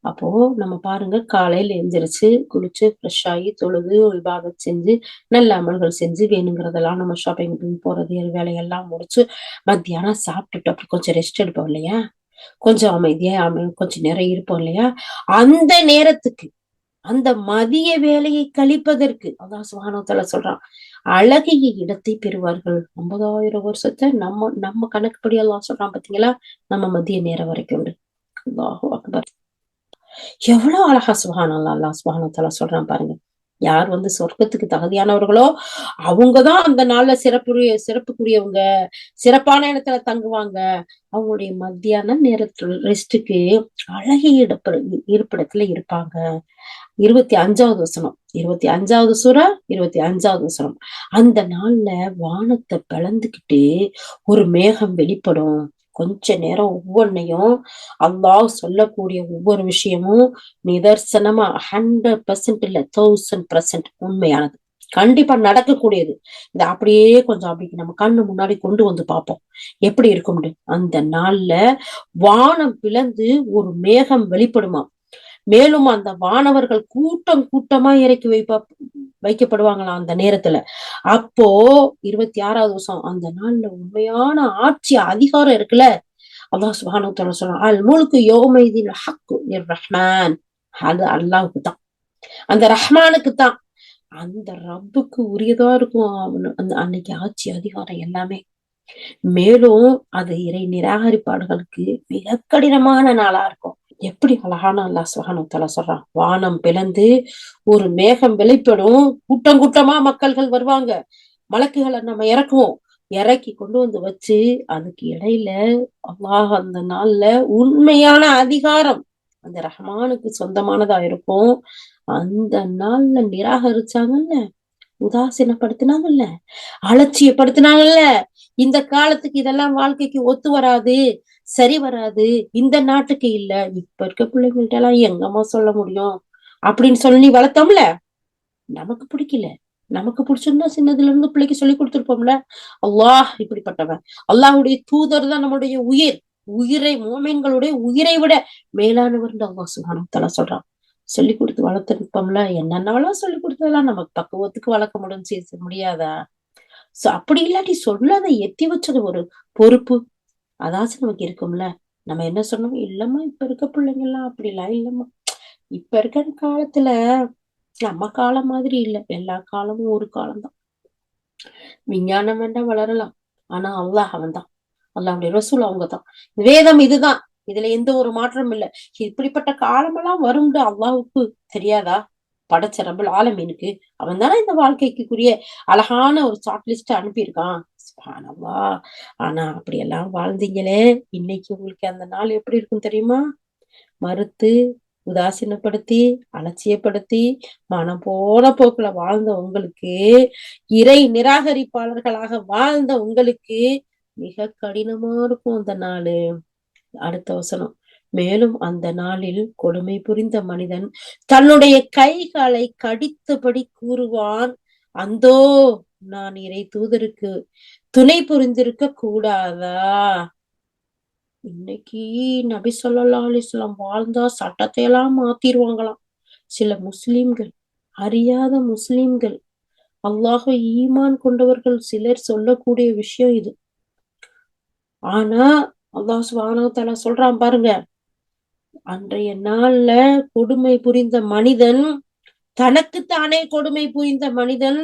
அப்போ நம்ம பாருங்க, காலையில எந்திரிச்சு குளிச்சு ஃப்ரெஷ் ஆகி தொழுது இபாதத் செஞ்சு நல்ல அமல்கள் செஞ்சு வேணுங்கிறதெல்லாம் நம்ம ஷாப்பிங் போறது வேலையெல்லாம் முடிச்சு மத்தியானம் சாப்பிட்டுட்டு அப்படி கொஞ்சம் ரெஸ்ட் எடுப்போம் இல்லையா? கொஞ்சம் அமைதியா கொஞ்சம் நேரம் இருப்போம் இல்லையா? அந்த நேரத்துக்கு, அந்த மதிய வேலையை கழிப்பதற்கு அல்லாஹ் சுப்ஹானஹு வ தஆலா சொல்றான், அழகிய இடத்தை பெறுவார்கள். 50,000 வருஷத்தை நம்ம நம்ம கணக்குப்படி அல்லாஹ் சொல்றான் பாத்தீங்களா? நம்ம மதிய நேரம் வரைக்கும் உண்டு. அல்லாஹு அக்பர். எவ்வளவு அழகா சுப்ஹானல்லாஹ் அல்லாஹ் சுப்ஹானஹு வ தஆலா சொல்றான் பாருங்க. யார் சொர்க்கத்துக்கு தகுதியானவர்களோ அவங்கதான் அந்த நாள்ல சிறப்புக்குரியவங்க, சிறப்பான இடத்துல தங்குவாங்க. அவங்களுடைய மத்தியான நேரத்துல ரெஸ்டுக்கு அழகிய இருப்பிடத்துல இருப்பாங்க. 25வது வசனம், 25வது சூரா 25வது வசனம். அந்த நாள்ல வானத்தை பிளந்துக்கிட்டு ஒரு மேகம் வெளிப்படும். கொஞ்ச நேரம் ஒவ்வொன்னையும் அல்லாஹ் சொல்லக்கூடிய ஒவ்வொரு விஷயமும் நிதர்சனமா 100% இல்ல 1000% உண்மையானது, கண்டிப்பா நடக்கக்கூடியது. இத அப்படியே கொஞ்சம் அப்படி நம்ம கண்ணு முன்னாடி கொண்டு வந்து பார்ப்போம் எப்படி இருக்கும்னு. அந்த நாள்ல வானம் பிளந்து ஒரு மேகம் வெளிப்படுமா. மேலும் அந்த வானவர்கள் கூட்டம் கூட்டமா இறக்கி வைக்கப்படுவாங்களாம் அந்த நேரத்துல. அப்போ 26வது வருஷம் அந்த நாள்ல உண்மையான ஆட்சி அதிகாரம் இருக்குல்ல, அல்லாஹ் சுப்ஹானஹு வ தஆலா சொல்றான், அல் முல்கு யௌமைதில் ஹக்கு லிர்ரஹ்மான். அது அல்லாஹ்வுக்கு தான், அந்த ரஹ்மானுக்கு தான், அந்த ரப்புக்கு உரியதா இருக்கும் அந்த அன்னைக்கு ஆட்சி அதிகாரம் எல்லாமே. மேலும் அது இறை நிராகரிப்பாளர்களுக்கு மிக கடினமான நாளா இருக்கும். எப்படி அழகான அல்லாஹ் சுப்ஹானஹு வ தஆலா சொல்றான், வானம் பிளந்து ஒரு மேகம் வெளிப்படும், கூட்டம் கூட்டமா மக்கள்கள் வருவாங்க, மலக்குகளை நம்ம இறக்குவோம், இறக்கி கொண்டு வந்து வச்சு அதுக்கு இடையில அல்லாஹ் அந்த நாள்ல உண்மையான அதிகாரம் அந்த ரஹ்மானுக்கு சொந்தமானதா இருக்கும். அந்த நாள்ல நிராகரிச்சாங்கல்ல, உதாசீனப்படுத்தினாங்கல்ல, அலட்சியப்படுத்தினாங்கல்ல, இந்த காலத்துக்கு இதெல்லாம் வாழ்க்கைக்கு ஒத்து வராது, சரி வராது, இந்த நாட்டுக்கு இல்ல, இப்ப இருக்க பிள்ளைங்கள்ட்ட எல்லாம் எங்கம்மா சொல்ல முடியும் அப்படின்னு சொல்லி வளர்த்தோம்ல. நமக்கு பிடிக்கல, நமக்கு பிடிச்சிருந்தா சின்னதுல இருந்து பிள்ளைக்கு சொல்லி கொடுத்துருப்போம்ல. அல்லாஹ் இப்படிப்பட்டவன், அல்லாஹுடைய தூதர் தான் நம்முடைய உயிர், உயிரை மோமீன்களுடைய உயிரை விட மேலானவர் அல்லாஹ் சுப்ஹானஹு வ தஆலா சொல்றான். சொல்லி கொடுத்து வளர்த்துருப்போம்ல. என்னென்னவெல்லாம் சொல்லி கொடுத்ததெல்லாம் நமக்கு பக்குவத்துக்கு வளர்க்க முடியாதா? அப்படி இல்லாட்டி சொல்லாத எத்தி வச்சது ஒரு பொறுப்பு அதாச்சும் நமக்கு இருக்கும்ல. நம்ம என்ன சொன்னோம், இல்லம்மா இப்ப இருக்க பிள்ளைங்க எல்லாம் அப்படிலாம் இல்லம்மா, இப்ப இருக்கிற காலத்துல நம்ம காலம் மாதிரி இல்ல, எல்லா காலமும் ஒரு காலம்தான். விஞ்ஞானம் வேண்டாம் வளரலாம், ஆனா அல்லாஹ் அவன் தான், அல்லாஹ்வுடைய ரசூல் அவங்கதான், வேதம் இதுதான், இதுல எந்த ஒரு மாற்றமும் இல்ல. இப்படிப்பட்ட காலமெல்லாம் வரும்னு அல்லாஹ்வுக்கு தெரியாதா? படைச்ச ரப்பல் ஆலமீனுக்கு அவன் தானே இந்த வாழ்க்கைக்குரிய அழகான ஒரு ஷார்ட் லிஸ்ட் அனுப்பியிருக்கான். சுப்ஹானல்லாஹ். ஆனா அப்படியெல்லாம் வாழ்ந்தீங்களே, இன்னைக்கு உங்களுக்கு அந்த நாள் எப்படி இருக்கும் தெரியுமா? மறுத்து, உதாசீனப்படுத்தி, அலட்சியப்படுத்தி, மனம் போன போக்குல வாழ்ந்த உங்களுக்கு, இறை நிராகரிப்பாளர்களாக வாழ்ந்த உங்களுக்கு மிக கடினமா இருக்கும் அந்த நாளு. அடுத்த வசனம், மேலும் அந்த நாளில் கொடுமை புரிந்த மனிதன் தன்னுடைய கைகளை கடித்தபடி கூறுவான், அந்தோ நான் இறை தூதருக்கு துணை புரிந்திருக்க கூடாதா. இன்னைக்கு நபி ஸல்லல்லாஹு அலைஹி வஸல்லம் வாழ்ந்தா சட்டத்தை எல்லாம் மாத்திருவாங்களாம் சில முஸ்லிம்கள், அறியாத முஸ்லிம்கள், அல்லாஹ்வை ஈமான் கொண்டவர்கள் சிலர் சொல்லக்கூடிய விஷயம் இது. ஆனா அல்லாஹ் சுப்ஹானஹு வ தஆலா சொல்றான் பாருங்க, அன்றைய நாள்ல கொடுமை புரிந்த மனிதன், தனக்குத்தானே கொடுமை புரிந்த மனிதன்,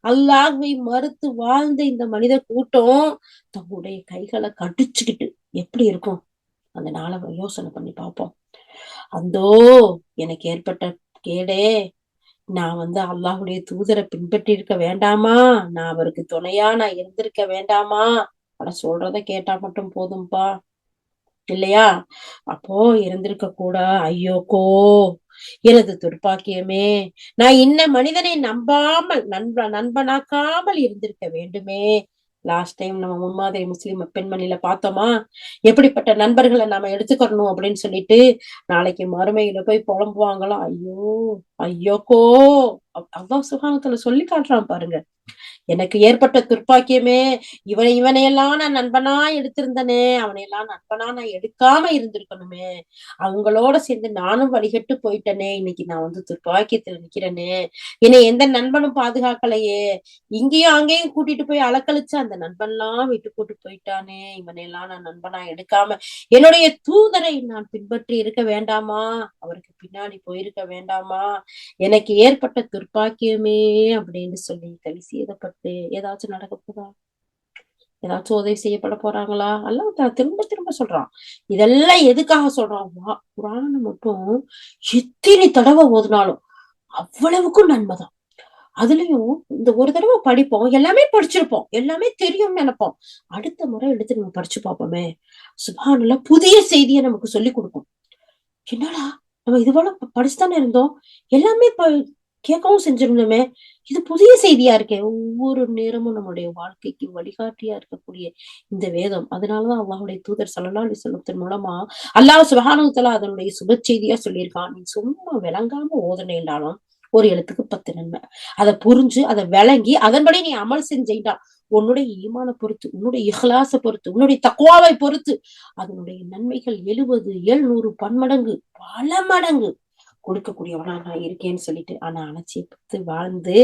அல்லாஹ்வை மறுத்து வாழ்ந்த இந்த மனித கூட்டம் தன்னுடைய கைகளை கடிச்சுக்கிட்டு எப்படி இருக்கும் அந்த நாளை யோசனை பண்ணி பார்ப்போம். அந்தோ எனக்கு ஏற்பட்ட கேடே, நான் அல்லாஹ்வுடைய தூதரை பின்பற்றி இருக்க வேண்டாமா, நான் அவருக்கு துணையா நான் இருந்திருக்க வேண்டாமா. அட சொல்றத கேட்டா மட்டும் போதும்பா, இல்லையா? அப்போ இருந்திருக்க கூட, ஐயோக்கோ எனது துர்ப்பாக்கியமே, நான் இன்ன மனிதனை நம்பாமல் நண்பனாக்காமல் இருந்திருக்க வேண்டுமே லாஸ்ட் டைம் நம்ம முன்மாதிரி முஸ்லிம் பெண்மணியில பார்த்தோமா, எப்படிப்பட்ட நண்பர்களை நாம எடுத்துக்கணும் அப்படின்னு சொல்லிட்டு. நாளைக்கு மறுமையில போய் புலம்புவாங்களோ, ஐயோ ஐயோக்கோ. அல்லாஹ் சுப்ஹானஹு வ தஆலா சொல்லி காட்டுறான் பாருங்க. எனக்கு ஏற்பட்ட துர்ப்பாக்கியமே, இவனையெல்லாம் நான் நண்பனா எடுத்திருந்தனே, அவனையெல்லாம் நண்பனா நான் எடுக்காம இருந்திருக்கணுமே, அவங்களோட சேர்ந்து நானும் வழிகட்டு போயிட்டனே, இன்னைக்கு நான் வந்து துர்ப்பாக்கியத்துல நிக்கிறேனே, என்னை எந்த நண்பனும் பாதுகாக்கலையே, இங்கேயும் அங்கேயும் கூட்டிட்டு போய் அலக்கழிச்ச அந்த நண்பன்லாம் விட்டு போட்டு போயிட்டானே, இவனையெல்லாம் நான் நண்பனா எடுக்காம என்னுடைய தூதரை நான் பின்பற்றி இருக்க வேண்டாமா, அவருக்கு பின்னாடி போயிருக்க வேண்டாமா, எனக்கு ஏற்பட்ட துர்ப்பாக்கியமே அப்படின்னு சொல்லி கலிசீதப்பட்டு ஏதாச்சும் நடக்க போதா? ஏதாச்சும் உதவி செய்யப்பட போறாங்களா? அல்லாஹ் திரும்ப திரும்ப சொல்றான். இதெல்லாம் எதுக்காக சொல்றான்? குர்ஆன மட்டும் எத்தனை தடவை ஓதுனாலும் அவ்வளவுக்கும் நன்மைதான். அதுலயும் இந்த ஒரு தடவை படிப்போம். எல்லாமே படிச்சிருப்போம். எல்லாமே தெரியும்னு நினைப்போம். அடுத்த முறை எடுத்து நம்ம படிச்சு பார்ப்போமே. சுப்ஹானல்லாஹ், புதிய செய்தியை நமக்கு சொல்லிக் கொடுக்கும். என்னடா, நம்ம இது போல படிச்சுதானே இருந்தோம். எல்லாமே கேட்கவும் செஞ்சிருந்தோமே. இது புதிய செய்தியா இருக்கே. ஒவ்வொரு நேரமும் நம்முடைய வாழ்க்கைக்கு வழிகாட்டியா இருக்கக்கூடிய இந்த வேதம். அதனாலதான் அல்லாஹ்வுடைய தூதர் ஸல்லல்லாஹு அலைஹி வஸல்லம் மூலமா அல்லாஹ் சுப்ஹானஹு வ தஆலா அதனுடைய சுப செய்தியா சொல்லியிருக்கான். நீ சும்மா விளங்காம ஓதுனேனாலும் ஒரு எழுத்துக்கு 10 நன்மை. அதை புரிஞ்சு, அதை விளங்கி, அதன்படி நீ அமல் செஞ்சீண்டா, உன்னுடைய ஈமான பொறுத்து, உன்னுடைய இஹ்லாஸ பொறுத்து, உன்னுடைய தக்வாவை பொறுத்து அதனுடைய நன்மைகள் 70, 700 பன்மடங்கு, பல மடங்கு கொடுக்கக்கூடியவனா நான் இருக்கேன்னு சொல்லிட்டு. ஆனா அலட்சியப்படுத்தி வாழ்ந்து,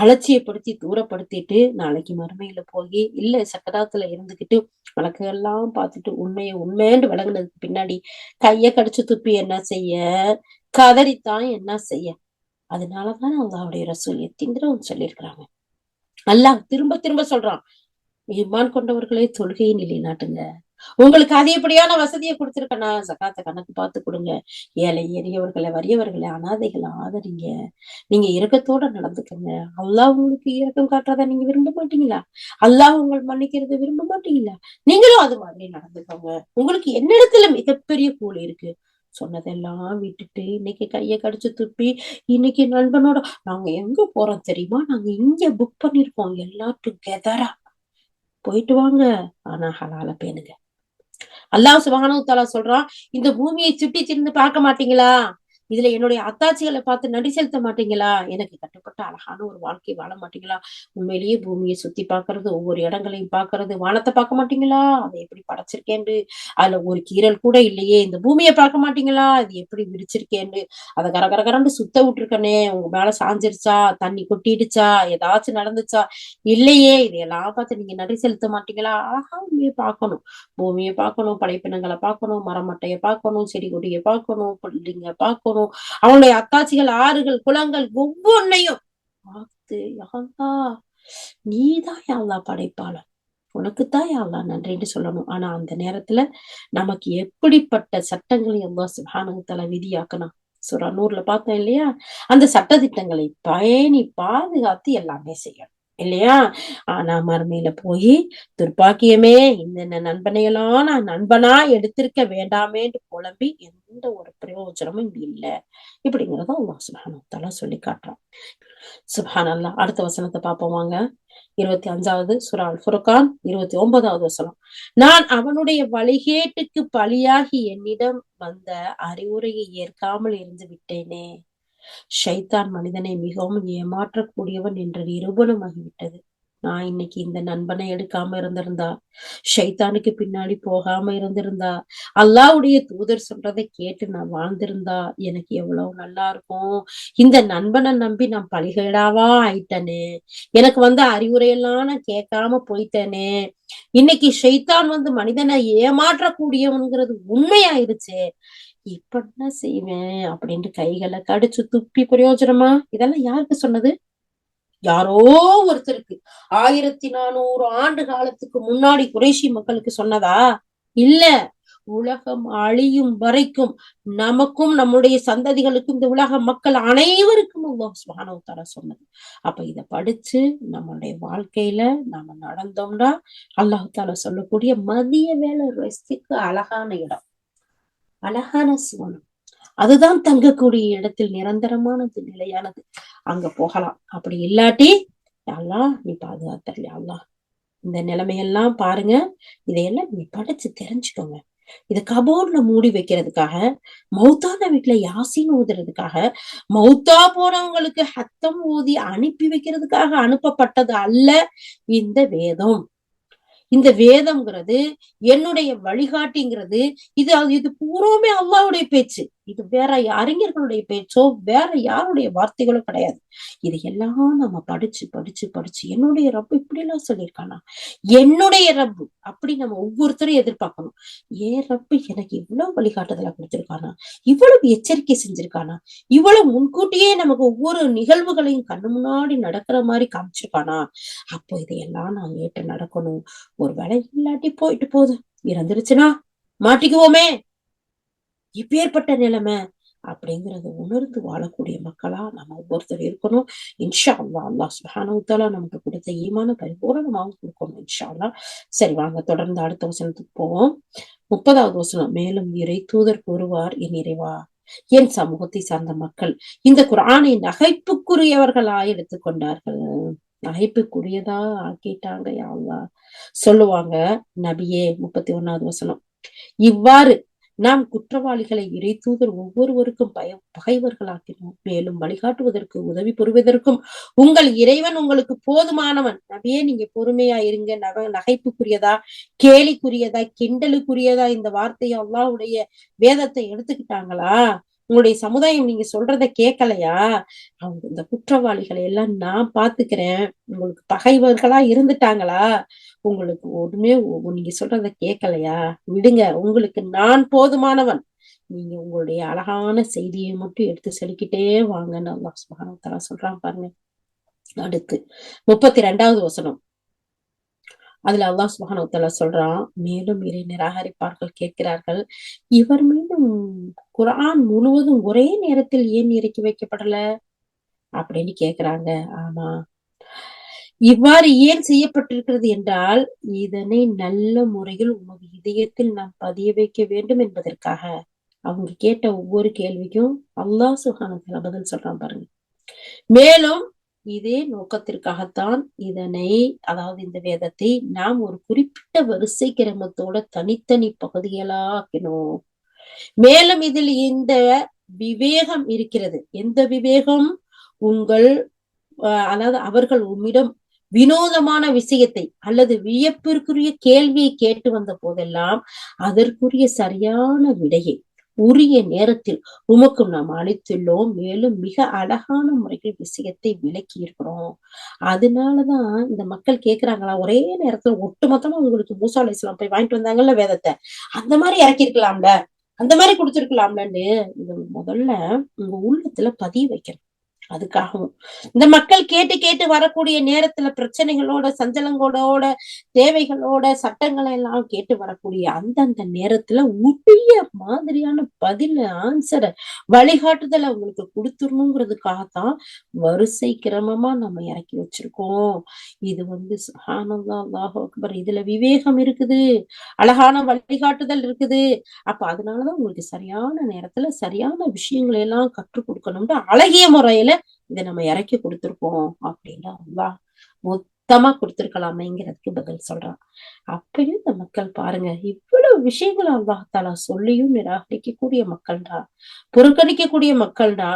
அலட்சியப்படுத்தி தூரப்படுத்திட்டு, நாளைக்கு மறுமையில போய் இல்ல சக்கராத்துல இருந்துகிட்டு வழக்கெல்லாம் பார்த்துட்டு உண்மையை உண்மைன்னு விளங்குனதுக்கு பின்னாடி கைய கடிச்சு துப்பி என்ன செய்ய, கதறித்தான் என்ன செய்ய. அதனாலதான் அல்லாஹ்வுடைய ரசூல் எத்தனை தடவை சொல்லியிருக்கிறாங்க. அல்லாஹ் திரும்ப திரும்ப சொல்றான், ஈமான் கொண்டவர்களே தொழுகையை நிலைநாட்டுங்க. உங்களுக்கு அதிகப்படியான வசதியை கொடுத்திருக்கேனா, ஜகாத்த கணக்கு பார்த்து கொடுங்க. ஏழை எளியவர்களை, வறியவர்களை, அனாதைகளை ஆதரிங்க. நீங்க இரக்கத்தோட நடந்துக்கங்க. அல்லாஹ் உங்களுக்கு இரக்கம் காட்டுறத நீங்க விரும்ப மாட்டீங்களா? அல்லாஹ் உங்கள் மன்னிக்கிறத விரும்ப மாட்டீங்களா? நீங்களும் அது மாதிரி நடந்துக்கோங்க. உங்களுக்கு என்னிடத்துல மிகப்பெரிய கூலி இருக்கு. சொன்னதெல்லாம் விட்டுட்டு இன்னைக்கு கைய கடிச்சு துப்பி, இன்னைக்கு நண்பனோட நாங்க எங்க போறோம் தெரியுமா? நாங்க இங்க புக் பண்ணிருக்கோம் எல்லாம் டுகெதரா. போயிட்டு வாங்க. ஆனா ஹலால பேணுங்க. அல்லாஹ் சுப்ஹானஹு வ தஆலா சொல்றான், இந்த பூமியை சுற்றி திரிந்து பார்க்க மாட்டீங்களா? இதுல என்னுடைய அத்தாட்சிகளை பார்த்து நன்றி செலுத்த மாட்டீங்களா? எனக்கு கட்டுப்பட்ட அழகான ஒரு வாழ்க்கை வாழ மாட்டீங்களா? உண்மையிலேயே பூமியை சுத்தி பார்க்கிறது, ஒவ்வொரு இடங்களையும் பார்க்கிறது, வானத்தை பார்க்க மாட்டீங்களா? அதை எப்படி படைச்சிருக்கேன்னு, அதுல ஒரு கீறல் கூட இல்லையே. இந்த பூமியை பார்க்க மாட்டீங்களா? இது எப்படி விரிச்சிருக்கேன்னு, அதை கரகரகரன்னு சுத்த விட்டுருக்கனே, உங்க மேல சாஞ்சிருச்சா, தண்ணி கொட்டிடுச்சா, ஏதாச்சும் நடந்துச்சா? இல்லையே. இதையெல்லாம் பார்த்து நீங்க நன்றி செலுத்த மாட்டீங்களா? அழகா உண்மையை பார்க்கணும். பூமியை பார்க்கணும், படைப்பினங்களை பார்க்கணும், மரமட்டைய பார்க்கணும், செடி கொடியை பார்க்கணும், புல்லிங்க பார்க்கணும், அவனுடைய அத்தாட்சிகள், ஆறுகள், குளங்கள் ஒவ்வொன்னையும் பார்த்து, யஹல்லா நீதான் யா அல்லாஹ் படைப்பாளன், உனக்குத்தான் யா அல்லாஹ் நன்றின்னு சொல்லணும். ஆனா அந்த நேரத்துல நமக்கு எப்படிப்பட்ட சட்டங்களை அல்லாஹ் சுப்ஹானஹு வ தஆலா விதியாக்கணும். சூரா நூர்ல பார்த்தோம் இல்லையா? அந்த சட்ட திட்டங்களை பேணி பாதுகாத்து எல்லாமே செய்யணும் இல்லையா? ஆனா மறுமையில போய் துர்ப்பாக்கியமே, இந்த நண்பனையெல்லாம் நான் நண்பனா எடுத்திருக்க வேண்டாமேன்னு புலம்பி எந்த ஒரு பிரயோஜனமும் இல்ல. இப்படிங்கிறத அல்லாஹ் சுப்ஹானஹு வ தஆலா சொல்லி காட்டுறான். சுப்ஹானல்லாஹ். அடுத்த வசனத்தை பார்ப்போம் வாங்க. 25வது சூரா அல் ஃபுர்கான் 29வது வசனம். நான் அவனுடைய வழிகேட்டுக்கு பலியாகி என்னிடம் வந்த அறிவுரையை ஏற்காமல் இருந்து விட்டேனே. ஷைத்தான் மனிதனை மிகவும் ஏமாற்றக்கூடியவன் என்ற நிரூபணமாகிவிட்டது. நான் இன்னைக்கு இந்த நண்பனை எடுக்காம இருந்திருந்தா, ஷைத்தானுக்கு பின்னாடி போகாம இருந்திருந்தா, அல்லாஹ்வுடைய தூதர் சொல்றதை கேட்டு நான் வாழ்ந்திருந்தா எனக்கு எவ்வளவு நல்லா இருக்கும். இந்த நண்பனை நம்பி நான் பலிகேடாவா ஆயிட்டனே. எனக்கு வந்து அறிவுரையெல்லாம் நான் கேட்காம போயிட்டேனே. இன்னைக்கு ஷைத்தான் வந்து மனிதனை ஏமாற்றக்கூடியவன்கிறது உண்மையாயிருச்சே. இப்ப என்ன செய்வேன் அப்படின்ட்டு கைகளை கடிச்சு துப்பி பிரயோஜனமா? இதெல்லாம் யாருக்கு சொன்னது? யாரோ ஒருத்தருக்கு 1400 ஆண்டு காலத்துக்கு முன்னாடி குறைஷி மக்களுக்கு சொன்னதா? இல்ல. உலகம் அழியும் வரைக்கும் நமக்கும் நம்முடைய சந்ததிகளுக்கும் இந்த உலக மக்கள் அனைவருக்கும் அல்லாஹ் சுப்ஹானஹு வ தஆலா சொன்னது. அப்ப இத படிச்சு நம்மளுடைய வாழ்க்கையில நாம நடந்தோம்னா அல்லாஹ் தஆலா சொல்லக்கூடிய மதிய வேலை ரெஸ்டுக்கு அழகான இடம், அழகான சுவனம். அதுதான் தங்கக்கூடிய இடத்தில் நிரந்தரமானது, நிலையானது. அங்க போகலாம். அப்படி இல்லாட்டி, யா அல்லாஹ் நீ பாதுகாத்தல் யா அல்லாஹ். இந்த நிலைமையெல்லாம் பாருங்க. இதையெல்லாம் நீங்க படிச்சு தெரிஞ்சுக்கோங்க. இது கபோர்ட்ல மூடி வைக்கிறதுக்காக, மௌத்தான வீட்டுல யாசீன் ஓதுறதுக்காக, மௌத்தா போனவங்களுக்கு ஹத்தம் ஊதி அனுப்பி வைக்கிறதுக்காக அனுப்பப்பட்டது அல்ல இந்த வேதம். இந்த வேதம்ங்கிறது என்னுடைய வழிகாட்டிங்கிறது இது பூராமே அல்லாஹ்வுடைய பேச்சு. இது வேற அறிஞர்களுடைய பேச்சோ வேற யாருடைய வார்த்தைகளோ கிடையாது. இது எல்லாம் நம்ம படிச்சு படிச்சு படிச்சு என்னுடைய ரப்பு இப்படி எல்லாம் சொல்லியிருக்கானா, என்னுடைய ரப்பு அப்படி நம்ம ஒவ்வொருத்தரும் எதிர்பார்க்கணும். ஏன் ரப்பு எனக்கு இவ்வளவு வழிகாட்டுதலா கொடுத்திருக்கானா, இவ்வளவு எச்சரிக்கை செஞ்சிருக்கானா, இவ்வளவு முன்கூட்டியே நமக்கு ஒவ்வொரு நிகழ்வுகளையும் கண்ணு முன்னாடி நடக்கிற மாதிரி காமிச்சிருக்கானா, அப்போ இதையெல்லாம் நான் ஏற்று நடக்கணும். ஒரு வேலை இல்லாட்டி போயிட்டு போகுது, இறந்துருச்சுன்னா மாட்டிக்குவோமே, இப்பேற்பட்ட நிலைமை அப்படிங்கறத உணர்ந்து வாழக்கூடிய மக்களா நம்ம ஒவ்வொருத்தர் இருக்கணும். இன்ஷா அல்லாஹ் அல்லாஹ் சுப்ஹானஹு வ தஆலா நமக்கு கொடுத்த ஈமான பரிபூரணமாக கொடுக்கணும் இன்ஷா அல்லாஹ். சரி, வாங்க தொடர்ந்து அடுத்த வசனத்துக்கு போவோம். 30வது வசனம். மேலும் இறை தூதர் கூறுவார், என் இறைவா, என் சமூகத்தை சார்ந்த மக்கள் இந்த குர்ஆனை நகைப்புக்குரியவர்களாய் எடுத்துக்கொண்டார்கள். நகைப்புக்குரியதா ஆக்கிட்டாங்க யா அல்லாஹ். சொல்லுவாங்க நபியே, 31வது வசனம். இவ்வாறு நாம் குற்றவாளிகளை இறை தூதர் ஒவ்வொருவருக்கும் பகைவர்களாக்கினோம். மேலும் வழிகாட்டுவதற்கு உதவி புரிவதற்கும் உங்கள் இறைவன் உங்களுக்கு போதுமானவன். நபியே, நீங்க பொறுமையா இருங்க. நகைப்புக்குரியதா, கேலிக்குரியதா, கிண்டலுக்குரியதா இந்த வார்த்தையை அல்லாஹ்வுடைய வேதத்தை எடுத்துக்கிட்டாங்களா? உங்களுடைய சமுதாயம் நீங்க சொல்றத கேட்கலையா? அவங்க இந்த குற்றவாளிகளை எல்லாம் நான் பாத்துக்கிறேன். உங்களுக்கு பகைவர்களா இருந்துட்டாங்களா? உங்களுக்கு ஒண்ணுமே நீங்க சொல்றத கேட்கலையா? விடுங்க, உங்களுக்கு நான் போதுமானவன். நீங்க உங்களுடைய அழகான செய்தியை மட்டும் எடுத்து சொல்லிக்கிட்டே வாங்கன்னு அல்லாஹ் சுப்ஹானஹு வ தஆலா சொல்றான் பாருங்க. அடுத்து 32வது வசனம். அதுல அல்லாஹ் சுப்ஹானஹு வ தஆலா சொல்றான், மேலும் இறை நிராகரிப்பார்கள் கேட்கிறார்கள், இவர் மீதும் குர்ஆன் முழுவதும் ஒரே நேரத்தில் ஏன் இறக்கி வைக்கப்படல அப்படின்னு கேக்குறாங்க. ஆமா, இவ்வாறு ஏன் செய்யப்பட்டிருக்கிறது என்றால், இதனை நல்ல முறையில் உமது இதயத்தில் நாம் பதிய வைக்க வேண்டும் என்பதற்காக. அவங்க கேட்ட ஒவ்வொரு கேள்விக்கும் அல்லாஹ் சுப்ஹானஹு வ தஆலா பதில் சொல்றான் பாருங்க. மேலும் இதே நோக்கத்திற்காகத்தான் இதனை, அதாவது இந்த வேதத்தை நாம் ஒரு குறிப்பிட்ட வரிசை கிரமத்தோட தனித்தனி பகுதிகளா ஆக்கினோம். மேலும் இதில் இந்த விவேகம் இருக்கிறது. எந்த விவேகம்? உங்கள் அதாவது அவர்கள் உம்மிடம் வினோதமான விஷயத்தை அல்லது வியப்பிற்குரிய கேள்வியை கேட்டு வந்த போதெல்லாம் அதற்குரிய சரியான விடையை உரிய நேரத்தில் உமக்கும் நாம் அளித்துள்ளோம். மேலும் மிக அழகான முறையில் விஷயத்தை விளக்கி இருக்கிறோம். அதனாலதான் இந்த மக்கள் கேக்குறாங்களா, ஒரே நேரத்துல ஒட்டுமொத்தமா உங்களுக்கு மூசா அலைஹிஸ்ஸலாம் போய் வாங்கிட்டு வந்தாங்கல்ல வேதத்தை, அந்த மாதிரி இறக்கி இருக்கலாம்ல, அந்த மாதிரி கொடுத்திருக்கலாம்லன்னு இது முதல்ல உங்க உள்ளத்துல பதிய வைக்கணும். அதுக்காகவும் இந்த மக்கள் கேட்டு கேட்டு வரக்கூடிய நேரத்துல பிரச்சனைகளோட, சஞ்சலங்களோட, தேவைகளோட, சட்டங்களை எல்லாம் கேட்டு வரக்கூடிய அந்தந்த நேரத்துல உரிய மாதிரியான பதில், ஆன்சரை, வழிகாட்டுதலை அவங்களுக்கு கொடுத்துடணுங்கிறதுக்காகத்தான் வரிசை கிரமமா நம்ம இறக்கி வச்சிருக்கோம். இது சுப்ஹானல்லாஹ், அல்லாஹு அக்பர், இதுல விவேகம் இருக்குது, அழகான வழிகாட்டுதல் இருக்குது. அப்ப அதனாலதான் உங்களுக்கு சரியான நேரத்துல சரியான விஷயங்களை எல்லாம் கற்றுக் கொடுக்கணும்னு அழகிய முறையில இதை நம்ம இறக்கி கொடுத்திருக்கோம் அப்படின்னு அல்லாஹ் மொத்தமா கொடுத்திருக்கலாமேங்கிறதுக்கு பதில் சொல்றான். அப்பயும் இந்த மக்கள் பாருங்க, இவ்வளவு விஷயங்கள் அல்லாஹ் தஆலா சொல்லியும் நிராகரிக்கக்கூடிய மக்கள்டா, புறக்கணிக்கக்கூடிய மக்கள்டா,